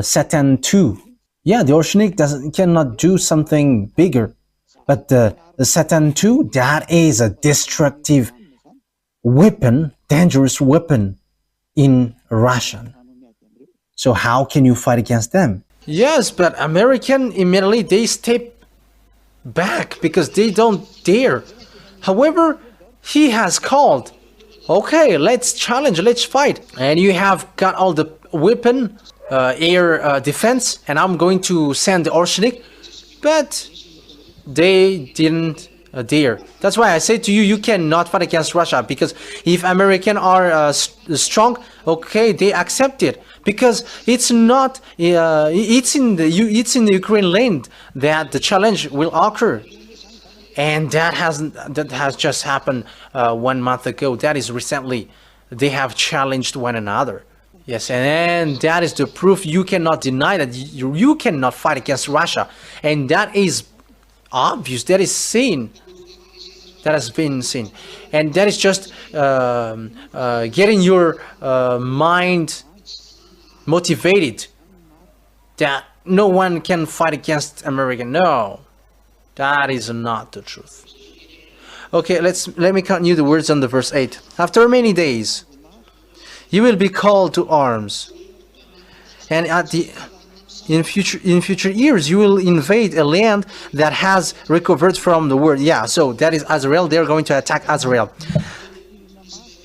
Satan II. Yeah, the Orshanik cannot do something bigger, but the Satan II, that is a destructive weapon, dangerous weapon in Russia. So how can you fight against them? Yes, but American immediately they step back because they don't dare. However, he has called, okay, let's challenge, let's fight, and you have got all the weapon, air defense, and I'm going to send the Orshanik, but they didn't dare. That's why I say to you, you cannot fight against Russia, because if Americans are strong, okay, they accept it, because it's not it's in the Ukraine land that the challenge will occur, and that has just happened 1 month ago. That is recently. They have challenged one another. Yes, and that is the proof. You cannot deny that you cannot fight against Russia, and that is obvious. That is seen. That has been seen, and that is just getting your mind motivated that no one can fight against America. No, that is not the truth. Okay, let me continue the words on the verse 8. After many days, you will be called to arms, and in future years you will invade a land that has recovered from the war. Yeah, so that is Israel. They're going to attack Israel,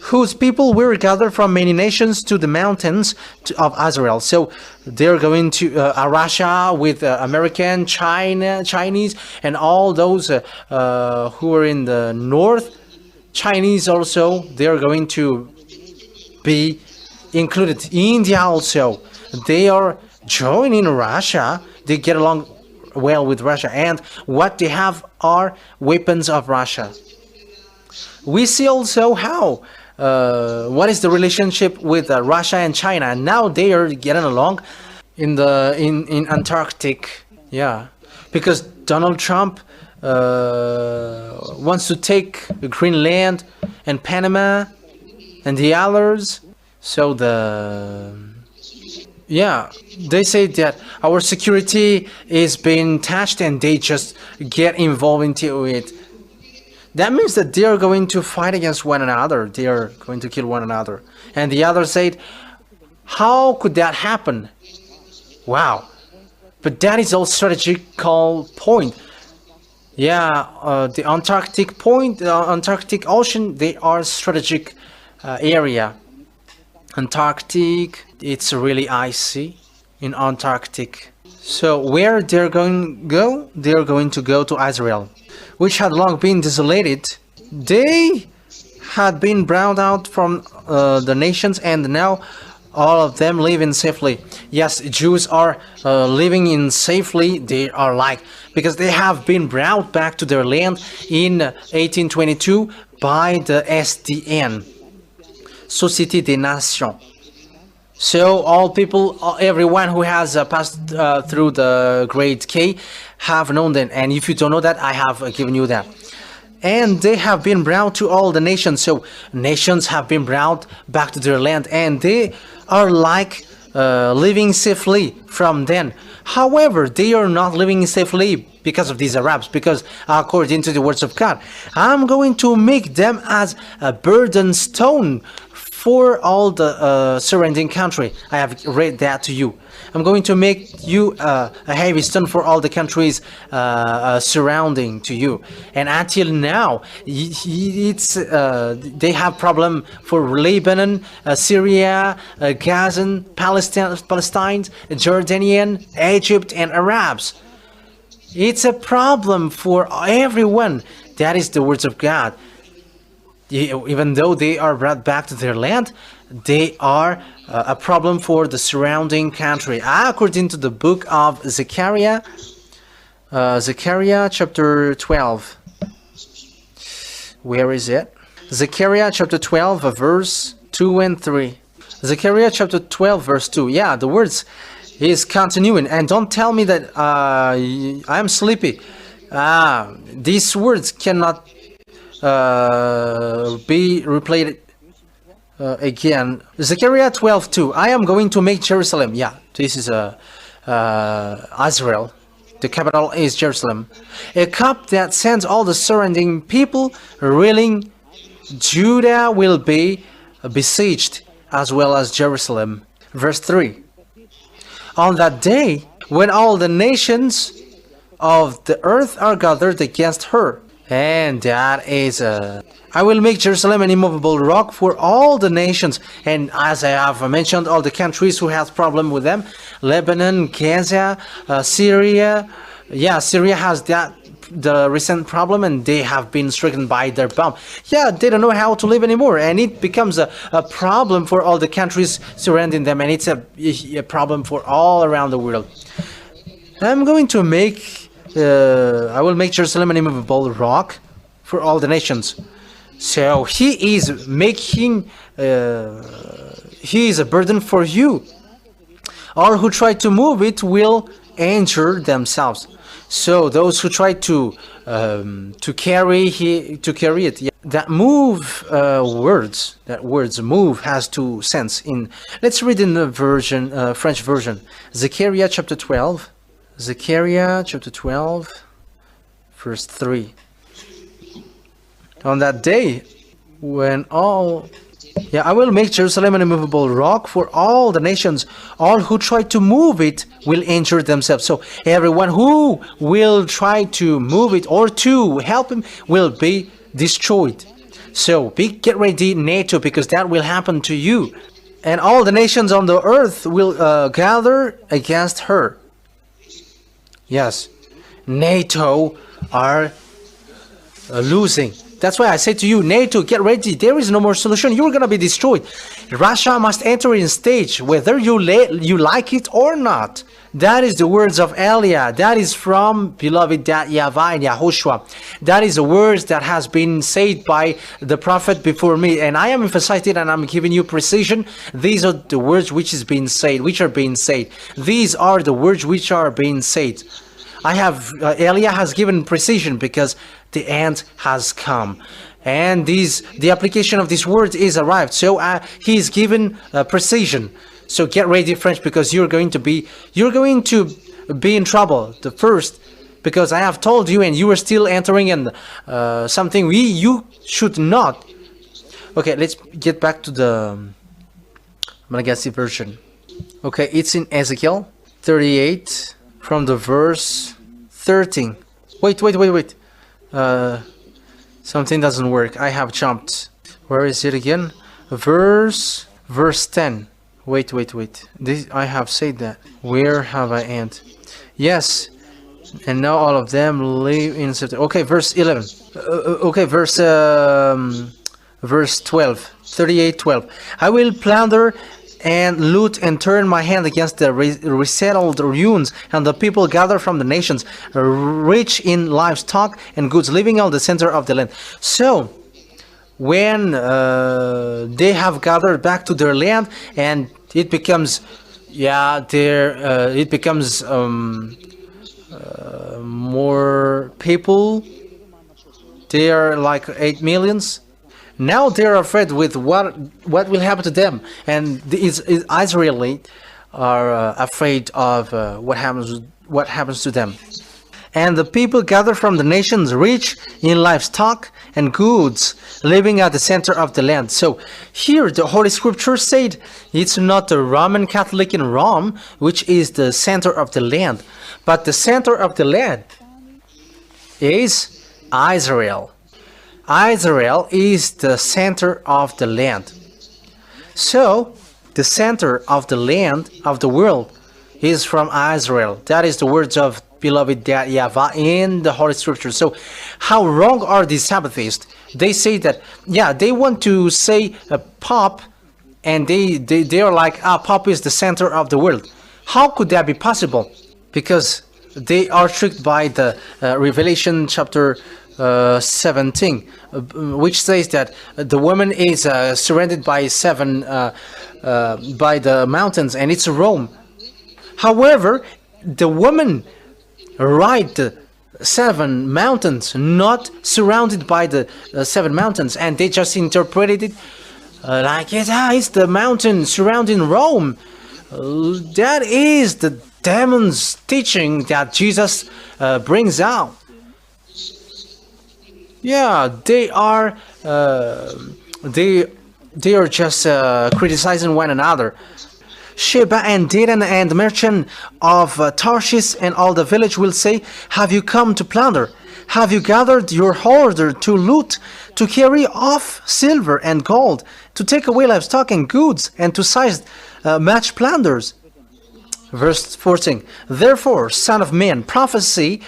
whose people were gathered from many nations to the mountains of Israel. So they're going to Russia with American, Chinese, and all those who are in the north. Chinese also, they're going to be included. India also, they are joining Russia. They get along well with Russia, and what they have are weapons of Russia. We see also how what is the relationship with Russia and China, and now they are getting along in Antarctic. Yeah, because Donald Trump wants to take Greenland and Panama and the others. So they say that our security is being touched, and they just get involved into it. That means that they are going to fight against one another. They are going to kill one another. And the other said, how could that happen? Wow. But that is all strategical point. Yeah, the Antarctic point, the Antarctic Ocean, they are strategic area. Antarctic, it's really icy in Antarctic. So where they're going to go? They're going to go to Israel, which had long been desolated. They had been brought out from the nations, and now all of them live in safely. Yes, Jews are living in safely. They are like, because they have been brought back to their land in 1822 by the SDN, Société des Nations. So all people, everyone who has passed through the grade K have known that. And if you don't know that, I have given you that. And they have been brought to all the nations. So nations have been brought back to their land, and they are like living safely from them. However, they are not living safely because of these Arabs, because according to the words of God, I'm going to make them as a burden stone for all the surrounding country. I have read that to you. I'm going to make you a heavy stone for all the countries surrounding to you. And until now, they have problem for Lebanon, Syria, Gaza, Palestine, Jordanian, Egypt, and Arabs. It's a problem for everyone. That is the words of God. Even though they are brought back to their land, they are a problem for the surrounding country. According to the book of Zechariah, Zechariah chapter 12. Where is it? Zechariah chapter 12, verse 2 and 3. Zechariah chapter 12, verse 2. Yeah, the words is continuing. And don't tell me that I'm sleepy. These words cannot be replayed again. Zechariah 12:2. I am going to make Jerusalem. Yeah, this is Israel. The capital is Jerusalem. A cup that sends all the surrounding people reeling. Judah will be besieged as well as Jerusalem. Verse 3. On that day, when all the nations of the earth are gathered against her, and that is I will make Jerusalem an immovable rock for all the nations. And as I have mentioned, all the countries who have problem with them, Lebanon, Gaza, Syria. Yeah, Syria has the recent problem, and they have been stricken by their bomb. Yeah, they don't know how to live anymore, and it becomes a problem for all the countries surrounding them, and it's a problem for all around the world. I'm going to make I will make Jerusalem an immovable rock for all the nations. So he is making he is a burden for you. All who try to move it will injure themselves. So those who try to carry it, yeah, that move words move has two sense. In let's read in the version French version. Zechariah chapter 12. Zechariah chapter 12, verse 3. On that day, when I will make Jerusalem an immovable rock for all the nations. All who try to move it will injure themselves. So everyone who will try to move it or to help him will be destroyed. So get ready, NATO, because that will happen to you. And all the nations on the earth will gather against her. Yes, NATO are losing. That's why I say to you, NATO, get ready. There is no more solution. You're going to be destroyed. Russia must enter in stage, whether you like it or not. That is the words of Elia. That is from beloved YAHVAH and YAHOSHUAH. That is the words that has been said by the prophet before me. And I am emphasizing and I'm giving you precision. These are the words which are being said. These are the words which are being said. I have Elia has given precision because the end has come, and the application of these words is arrived. So he is given precision. So get ready, French, because you're going to be in trouble. The first, because I have told you, and you are still entering in something you should not. Okay, let's get back to the Malagasy version. Okay, it's in Ezekiel 38. From the verse 13. Wait. Something doesn't work. I have jumped. Where is it again? Verse 10. Wait. This I have said that. Where have I end? Yes. And now all of them live in September. Okay, verse 11. Okay, verse 12. 38:12. I will plunder and loot and turn my hand against the resettled ruins, and the people gather from the nations, rich in livestock and goods, living on the center of the land. So when they have gathered back to their land, and it becomes more people. They are like 8 millions. Now they are afraid with what will happen to them, and the Israeli afraid of what happens to them. And the people gathered from the nations rich in livestock and goods, living at the center of the land. So here the Holy Scripture said it's not the Roman Catholic in Rome, which is the center of the land, but the center of the land is Israel. Israel is the center of the land. So the center of the land of the world is from Israel. That is the words of beloved Dad YAHVAH in the Holy Scripture. So how wrong are these Sabbathists? They say that, yeah, they want to say Pop, and they are like, Pop is the center of the world. How could that be possible? Because they are tricked by the Revelation chapter 17, which says that the woman is surrounded by by the mountains, and it's Rome. However, the woman ride the 7 mountains, not surrounded by the 7 mountains, and they just interpreted it like it's the mountain surrounding Rome. That is the demon's teaching that Jesus brings out. Yeah, they are just criticizing one another. Sheba and Dedan and merchant of Tarshish and all the village will say, have you come to plunder? Have you gathered your hoarder to loot, to carry off silver and gold, to take away livestock and goods, and to seize match plunders? Verse 14, therefore, son of man, prophesy,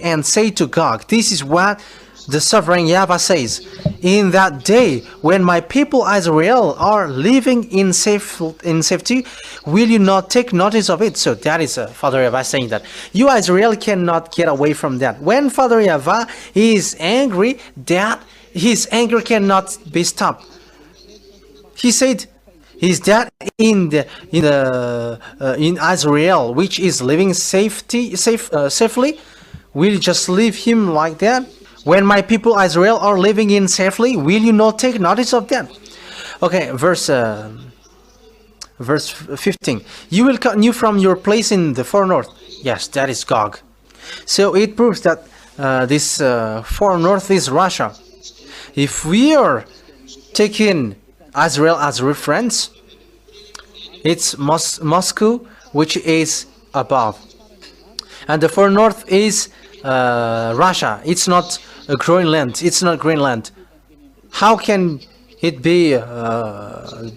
and say to Gog, this is what the sovereign YAHVAH says, in that day when my people Israel are living in safety, will you not take notice of it? So that is Father YAHVAH saying that you Israel cannot get away from that. When Father YAHVAH is angry, that his anger cannot be stopped. He said, is that in Israel, which is living safely, will you just leave him like that? When my people Israel are living in safely, will you not take notice of that? Okay, verse 15. You will continue from your place in the far north. Yes, that is Gog. So it proves that this far north is Russia. If we are taking Israel as reference, it's Moscow, which is above. And the far north is Russia. It's not Greenland. It's not Greenland. How can it be the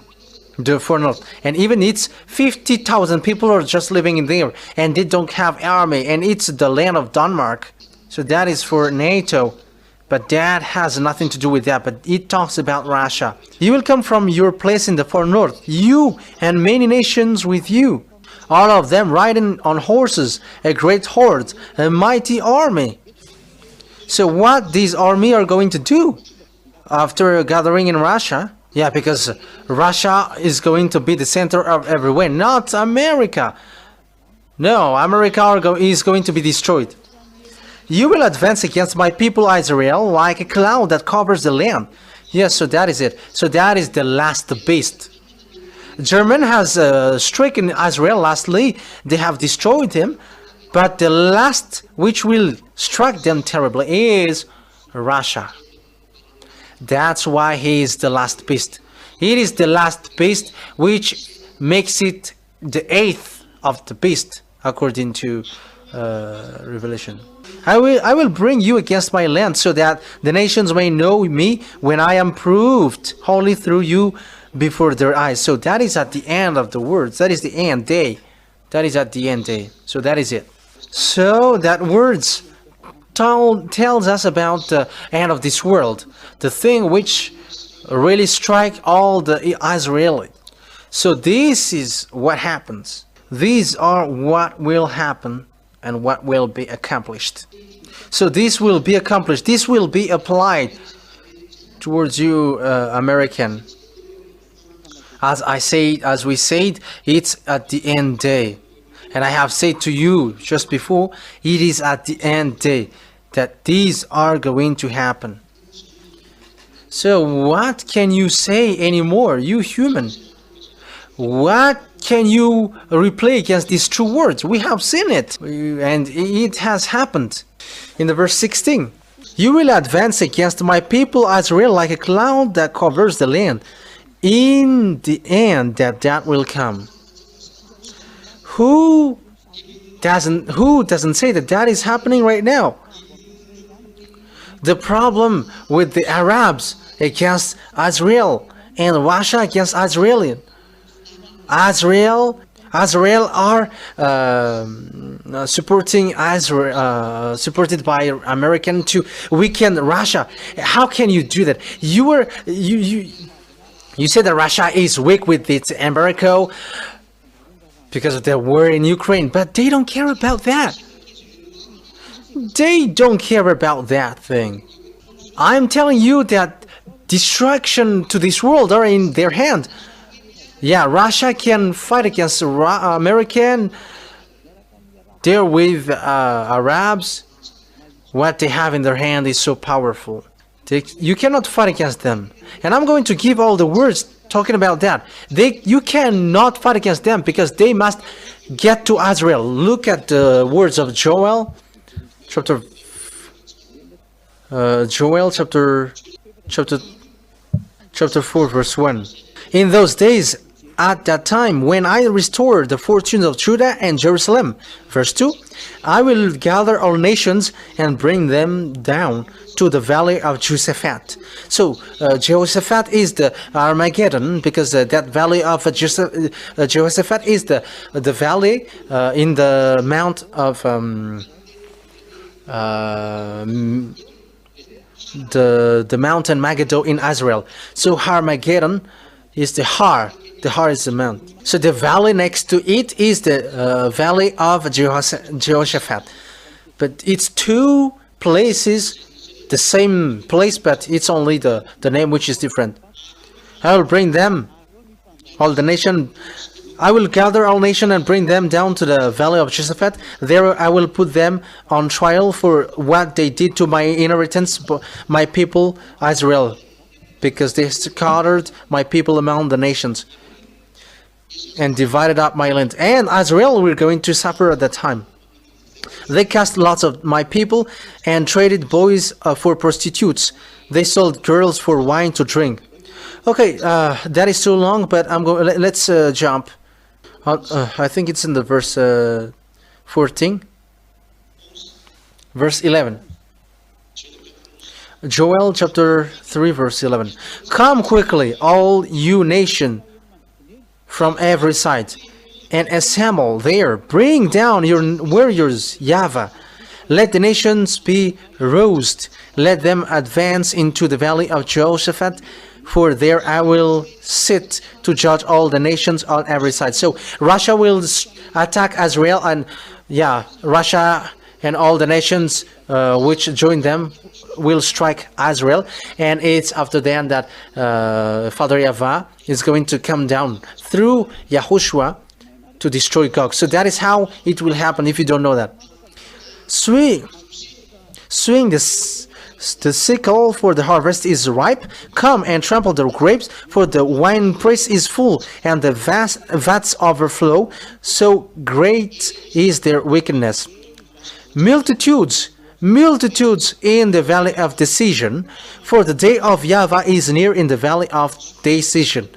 far north? And even it's 50,000 people are just living in there, and they don't have army, and it's the land of Denmark. So that is for NATO. But that has nothing to do with that, but it talks about Russia. You will come from your place in the far north, you and many nations with you, all of them riding on horses, a great horde, a mighty army. So what these army are going to do after gathering in Russia? Yeah, because Russia is going to be the center of everywhere, not America. No, America is going to be destroyed. You will advance against my people Israel like a cloud that covers the land. Yes, so that is it. So that is the last beast. German has stricken Israel lastly. They have destroyed him. But the last which will strike them terribly is Russia. That's why he is the last beast. It is the last beast which makes it the 8th of the beast according to Revelation. I will bring you against my land so that the nations may know me when I am proved holy through you before their eyes. So that is at the end of the words. That is the end day. That is at the end day. So that is it. So that words tells us about the end of this world, the thing which really strike all the Israeli. So this is what happens. These are what will happen and what will be accomplished. So this will be accomplished. This will be applied towards you, American. As we said, it's at the end day. And I have said to you just before, it is at the end day that these are going to happen. So what can you say anymore, you human? What can you replay against these two words? We have seen it, and it has happened. In the verse 16, you will advance against my people Israel like a cloud that covers the land. In the end, that will come. Who doesn't say that is happening right now? The problem with the Arabs against Israel and Russia against Israel are supporting Israel, supported by American to weaken Russia. How can you do that? You said that Russia is weak with its embargo because of the war in Ukraine, but they don't care about that. They don't care about that thing. I'm telling you that destruction to this world are in their hand. Yeah, Russia can fight against American. They're with Arabs. What they have in their hand is so powerful. You cannot fight against them. And I'm going to give all the words talking about that. You cannot fight against them because they must get to Israel. Look at the words of Joel chapter 4 verse 1. In those days, at that time, when I restore the fortunes of Judah and Jerusalem, verse 2, I will gather all nations and bring them down to the valley of Jehoshaphat. So Jehoshaphat is the Armageddon, because that valley of Jehoshaphat is the valley in the mount of the mountain Megiddo in Israel. So Armageddon is the Har. The Har is the mount. So the valley next to it is the valley of Jehoshaphat. But it's two places, the same place, but it's only the name which is different. I will bring them, all the nation. I will gather all nations and bring them down to the valley of Jehoshaphat. There I will put them on trial for what they did to my inheritance, my people Israel, because they scattered my people among the nations and divided up my land. And Israel were going to suffer at that time. They cast lots of my people and traded boys for prostitutes. They sold girls for wine to drink. Okay, that is too long, but let's jump. I think it's in the verse 14. Verse 11. Joel chapter 3 verse 11. Come quickly, all you nation from every side, and assemble there. Bring down your warriors, YAHVAH. Let the nations be roused. Let them advance into the valley of Jehoshaphat, for there I will sit to judge all the nations on every side. So Russia will attack Israel, and Russia and all the nations which join them will strike Israel, and it's after then that Father YAHVAH is going to come down through YAHOSHUAH to destroy Gog. So that is how it will happen, if you don't know that. Swing the sickle, for the harvest is ripe. Come and trample the grapes, for the winepress is full, and the vats overflow. So great is their wickedness. Multitudes in the valley of decision, for the day of YAHVAH is near in the valley of decision.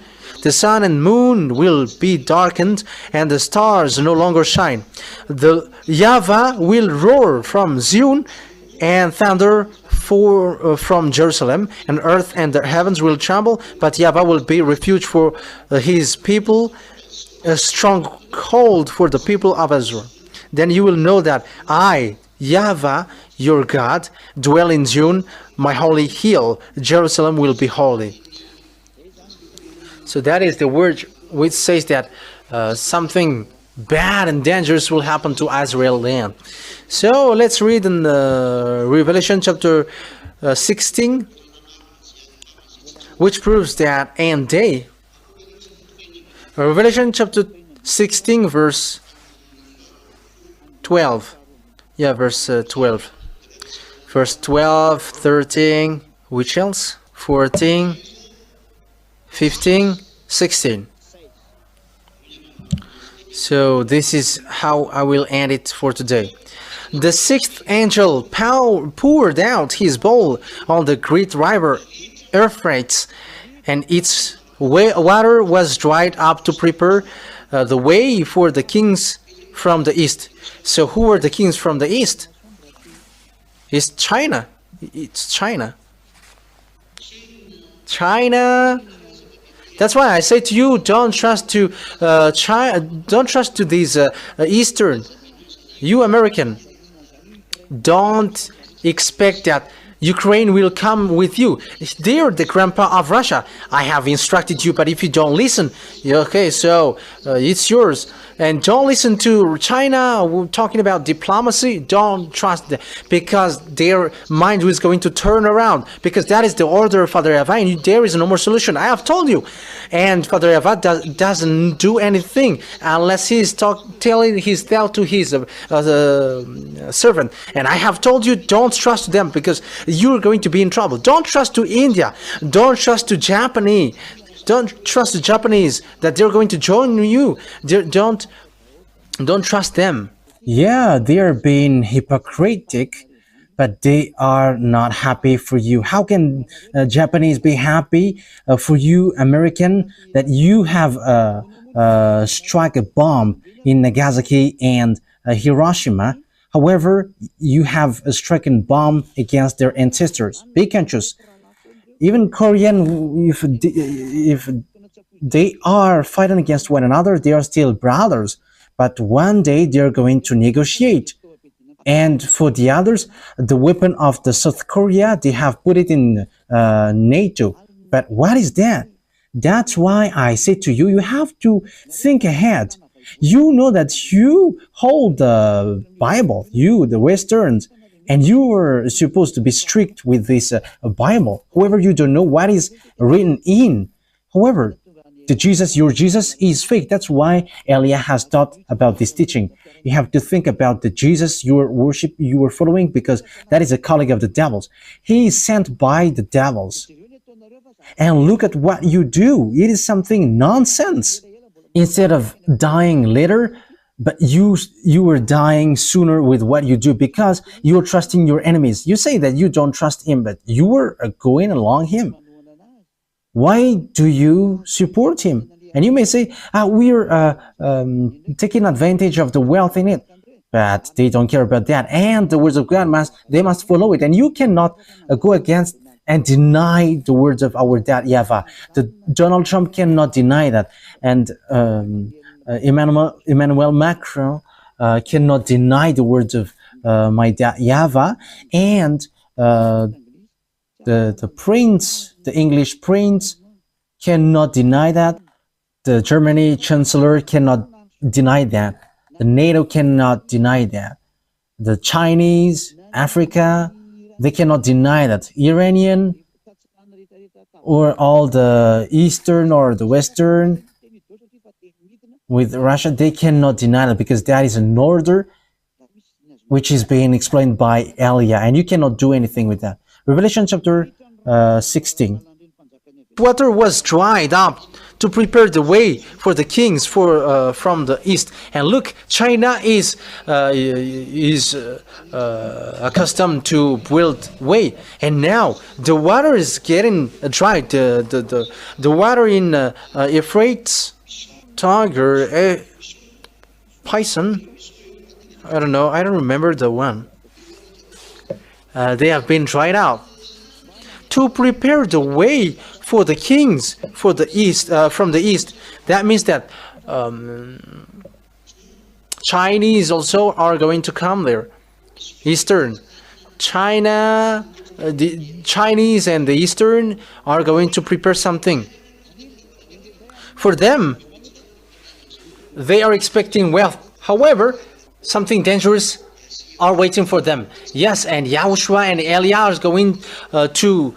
The sun and moon will be darkened, and the stars no longer shine. The YAHVAH will roar from Zion, and thunder from Jerusalem, and earth and the heavens will tremble, but YAHVAH will be refuge for his people, a stronghold for the people of Israel. Then you will know that I, YAHVAH, your God, dwell in Zion, my holy hill. Jerusalem will be holy. So that is the word which says that something bad and dangerous will happen to Israel land. So let's read in Revelation chapter 16, which proves that and they. Revelation chapter 16 verse 12. Yeah, verse 12. Verse 12, 13, which else? 14, 15, 16. So this is how I will end it for today. The sixth angel poured out his bowl on the great river Euphrates, and its water was dried up to prepare the way for the kings from the east. So who are the kings from the east? It's China. It's China. China. That's why I say to you, don't trust to China. Don't trust to these Eastern. You American, don't expect that Ukraine will come with you. They're the grandpa of Russia. I have instructed you, but if you don't listen, okay, so it's yours. And don't listen to China talking about diplomacy. Don't trust them, because their mind is going to turn around, because that is the order of Father YAHVAH, and there is no more solution. I have told you. And Father YAHVAH doesn't do anything unless he's telling his tale to his servant. And I have told you, don't trust them, because you're going to be in trouble. Don't trust to India. Don't trust to Japanese. Don't trust the Japanese that they're going to join you. Don't trust them. Yeah, they are being hypocritic, but they are not happy for you. How can Japanese be happy for you, American, that you have struck a bomb in Nagasaki and Hiroshima? However, you have struck a bomb against their ancestors. Be conscious. Even Korean, if they are fighting against one another, they are still brothers. But one day they are going to negotiate. And for the others, the weapon of the South Korea, they have put it in Nato. But what is that? That's why I say to you, you have to think ahead. You know that you hold the Bible, you, the Westerns, and you are supposed to be strict with this Bible. However, you don't know what is written in. However, your Jesus is fake. That's why Elia has taught about this teaching. You have to think about the Jesus you are following, because that is a colleague of the devils. He is sent by the devils. And look at what you do. It is something nonsense. Instead of dying later, but you are dying sooner with what you do, because you are trusting your enemies. You say that you don't trust him, but you are going along him. Why do you support him? And you may say, we are taking advantage of the wealth in it. But they don't care about that. And the words of God they must follow it. And you cannot go against and deny the words of our dad YAHVAH. Donald Trump cannot deny that. And Emmanuel Macron cannot deny the words of my dad YAHVAH. And the prince, the English prince, cannot deny that. The Germany chancellor cannot deny that. The Nato cannot deny that. The Chinese, Africa, they cannot deny that. Iranian, or all the Eastern or the Western, with Russia, they cannot deny that, because that is an order which is being explained by Elia, and you cannot do anything with that. Revelation chapter 16. Water was dried up to prepare the way for the kings from the east. And look, China is accustomed to build way, and now the water is getting dried. The water in Euphrates, Tiger, Python, I don't know, I don't remember the one. They have been dried out to prepare the way for the kings for the east, from the east. That means that Chinese also are going to come there. Eastern China, the Chinese and the Eastern are going to prepare something for them. They are expecting wealth. However, something dangerous are waiting for them. Yes, and YAHOSHUAH and Elia are going to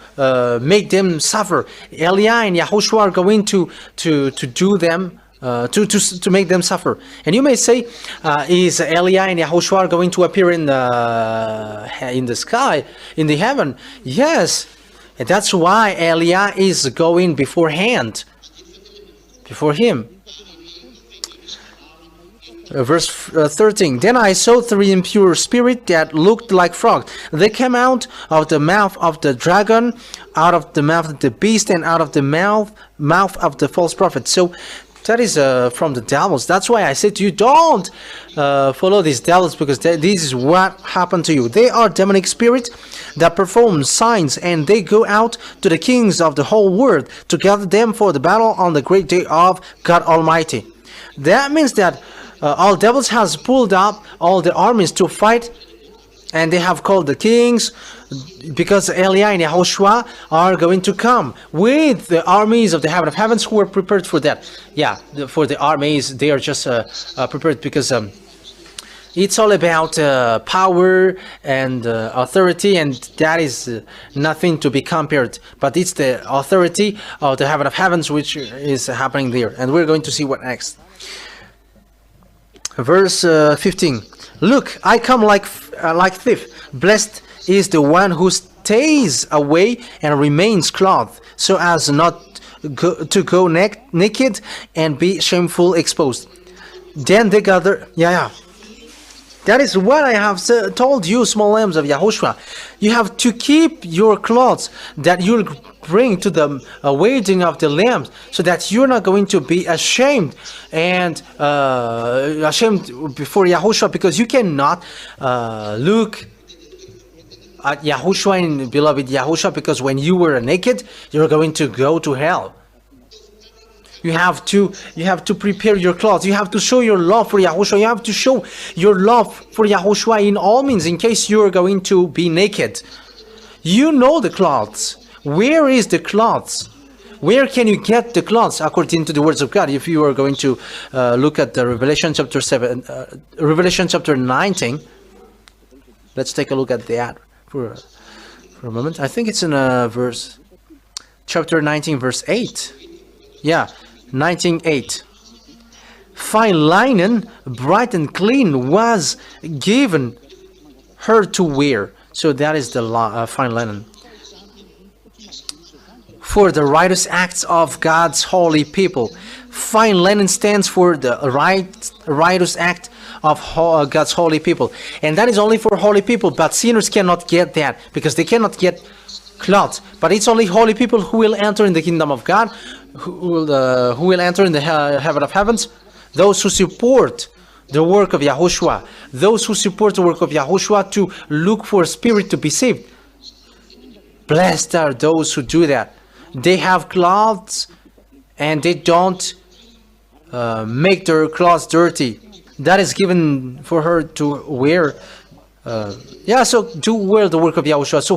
make them suffer. Elia and YAHOSHUAH are going to do them, to make them suffer. And you may say, is Elia and YAHOSHUAH are going to appear in the sky, in the heaven? Yes, and that's why Elia is going beforehand, before him. Verse 13. Then I saw three impure spirits that looked like frogs. They came out of the mouth of the dragon, out of the mouth of the beast, and out of the mouth of the false prophet. So that is from the devils. That's why I said to you, don't follow these devils, because this is what happened to you. They are demonic spirits that perform signs, and they go out to the kings of the whole world to gather them for the battle on the great day of God Almighty. That means that all devils has pulled up all the armies to fight, and they have called the kings, because Eliah and YAHOSHUAH are going to come with the armies of the heaven of heavens who are prepared for that. Yeah, for the armies, they are just prepared, because it's all about power and authority, and that is nothing to be compared. But it's the authority of the heaven of heavens which is happening there, and we're going to see what next. Verse 15. Look, I come like thief. Blessed is the one who stays away and remains clothed, so as not to go naked and be shameful exposed. Then they gather. That is what I have told you, small lambs of YAHOSHUAH. You have to keep your clothes that you'll bring to the wedding of the Lamb, so that you're not going to be ashamed and ashamed before YAHOSHUAH, because you cannot look at YAHOSHUAH and beloved YAHOSHUAH, because when you were naked, you're going to go to hell. You have to prepare your clothes. You have to show your love for YAHOSHUAH. You have to show your love for YAHOSHUAH in all means, in case you are going to be naked. You know the clothes. Where is the clothes? Where can you get the clothes according to the words of God? If you are going to look at the Revelation chapter 7, Revelation chapter 19, let's take a look at that for a moment. I think it's in chapter 19, verse 8. Yeah, 19:8. Fine linen, bright and clean, was given her to wear. So that is the fine linen. For the righteous acts of God's holy people. Fine linen stands for the righteous act of God's holy people. And that is only for holy people, but sinners cannot get that, because they cannot get clothes. But it's only holy people who will enter in the kingdom of God, who will enter in the heaven of heavens. Those who support the work of YAHOSHUAH, those who support the work of YAHOSHUAH to look for a spirit to be saved. Blessed are those who do that. They have clothes and they don't make their clothes dirty. That is given for her to wear. So do wear the work of YAHOSHUAH. So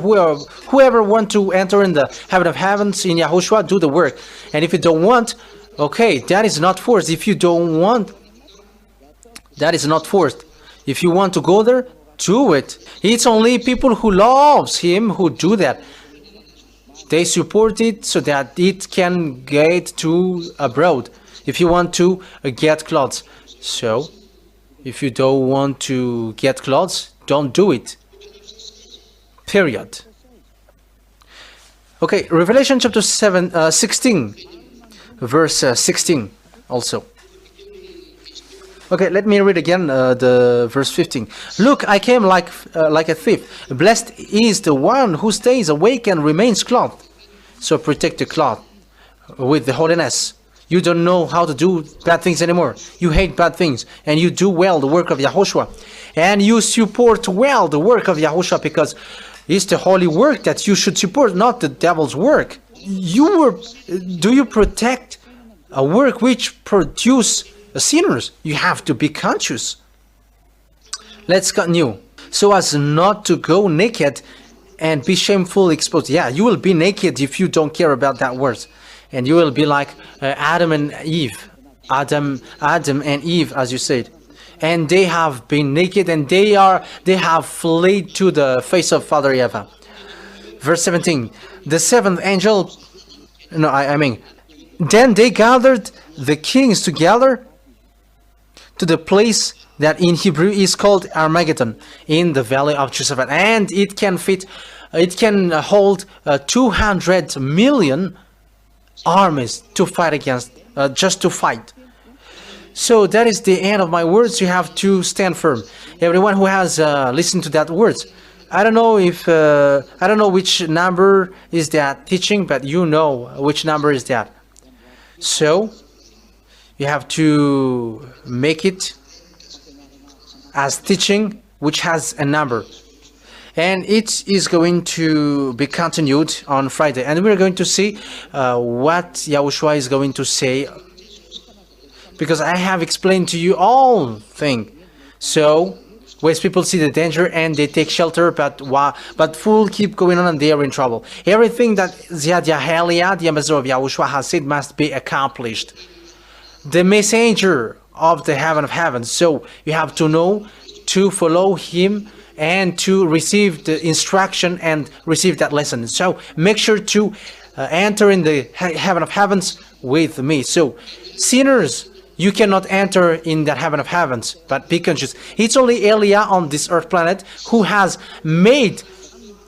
whoever want to enter in the heaven of heavens in YAHOSHUAH, do the work. And if you don't want, okay, that is not forced. If you don't want, that is not forced. If you want to go there, do it. It's only people who loves him who do that. They support it so that it can get to abroad. If you want to get clothes. So if you don't want to get clothes, don't do it. Period. Okay, Revelation chapter 16, verse 16 also. Okay, let me read again the verse 15. Look, I came like a thief. Blessed is the one who stays awake and remains clothed. So protect the cloth with the holiness. You don't know how to do bad things anymore. You hate bad things, and you do well the work of YAHOSHUAH. And you support well the work of YAHOSHUAH, because it's the holy work that you should support, not the devil's work. Do you protect a work which produce sinners? You have to be conscious. Let's continue. So as not to go naked and be shamefully exposed. Yeah, you will be naked if you don't care about that word. And you will be like Adam and Eve. Adam and Eve, as you said. And they have been naked, and they have fled to the face of Father YAHVAH. Verse 17. The seventh angel, then they gathered the kings together to the place that in Hebrew is called Armageddon, in the valley of Josaphat. And it can hold 200 million armies to fight against, just to fight. So that is the end of my words. You have to stand firm. Everyone who has listened to that words. I don't know if I don't know which number is that teaching, but you know which number is that. So you have to make it as teaching which has a number. And it is going to be continued on Friday. And we're going to see what Yahushua is going to say, because I have explained to you all thing. So, where people see the danger and they take shelter, but fool keep going on and they are in trouble. Everything that Elia, the ambassador of Yahushua, has said must be accomplished. The messenger of the heaven of heavens. So you have to know to follow him and to receive the instruction and receive that lesson. So make sure to enter in the heaven of heavens with me. So sinners, you cannot enter in that heaven of heavens, but be conscious. It's only Elia on this earth planet who has made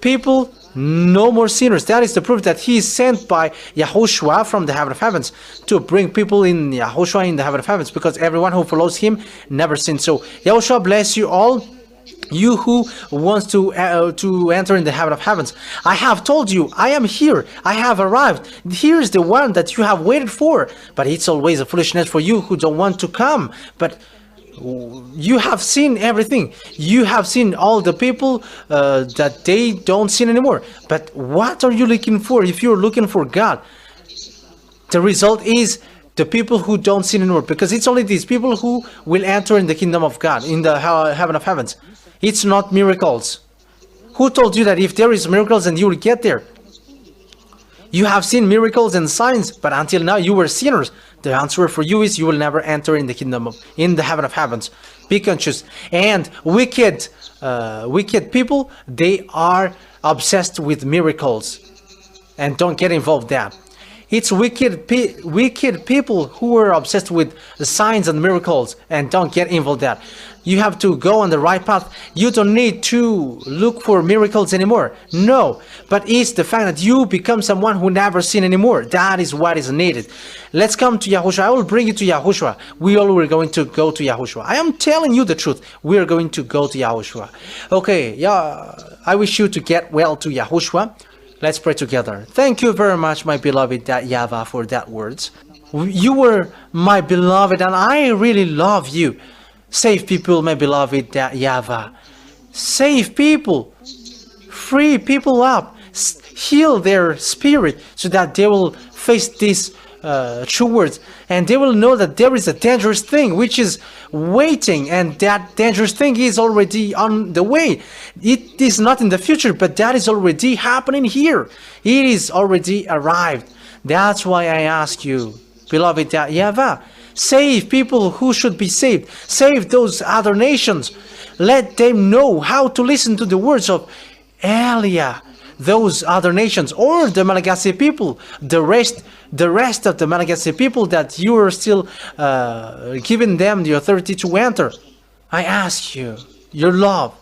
people no more sinners. That is the proof that he is sent by YAHOSHUAH from the heaven of heavens to bring people in YAHOSHUAH in the heaven of heavens, because everyone who follows him never sins. So YAHOSHUAH bless you all. You who wants to enter in the heaven of heavens. I have told you, I am here. I have arrived. Here is the one that you have waited for. But it's always a foolishness for you who don't want to come. But you have seen everything. You have seen all the people that they don't sin anymore. But what are you looking for? If you're looking for God, the result is the people who don't sin anymore, because it's only these people who will enter in the kingdom of God, in the heaven of heavens. It's not miracles. Who told you that if there is miracles and you will get there? You have seen miracles and signs, but until now you were sinners. The answer for you is you will never enter in the kingdom in the heaven of heavens. Be conscious. And wicked people, they are obsessed with miracles, and don't get involved in that. It's wicked people who are obsessed with the signs and miracles, and don't get involved in that. You have to go on the right path. You don't need to look for miracles anymore. No, but it's the fact that you become someone who never sin anymore. That is what is needed. Let's come to YAHOSHUAH. I will bring you to YAHOSHUAH. We all were going to go to YAHOSHUAH. I am telling you the truth. We are going to go to YAHOSHUAH. Okay, yeah, I wish you to get well to YAHOSHUAH. Let's pray together. Thank you very much, my beloved YAHVAH, for that words. You were my beloved, and I really love you. Save people, my beloved YAHVAH. Save people. Free people up. Heal their spirit so that they will face these true words. And they will know that there is a dangerous thing which is waiting, and that dangerous thing is already on the way. It is not in the future, but that is already happening here. It is already arrived. That's why I ask you, beloved YAHVAH, save people who should be saved. Save those other nations. Let them know how to listen to the words of Elia. Those other nations, or the Malagasy people, the rest of the Malagasy people that you are still giving them the authority to enter. I ask you, your love,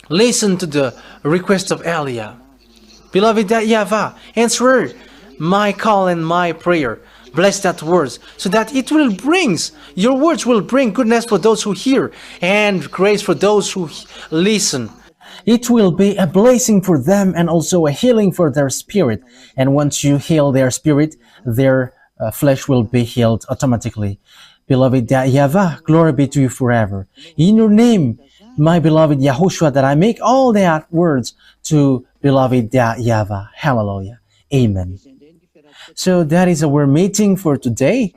listen to the request of Elia. Beloved YAHVAH, answer my call and my prayer. Bless that words, so that it will your words will bring goodness for those who hear, and grace for those who listen. It will be a blessing for them and also a healing for their spirit. And once you heal their spirit, their flesh will be healed automatically. Beloved YAHVAH, glory be to you forever. In your name, my beloved YAHOSHUAH, that I make all that words to beloved YAHVAH. Hallelujah. Amen. So that is our meeting for today.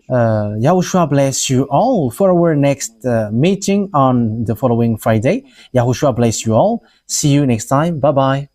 YAHOSHUAH bless you all for our next meeting on the following Friday. YAHOSHUAH bless you all. See you next time. Bye-bye.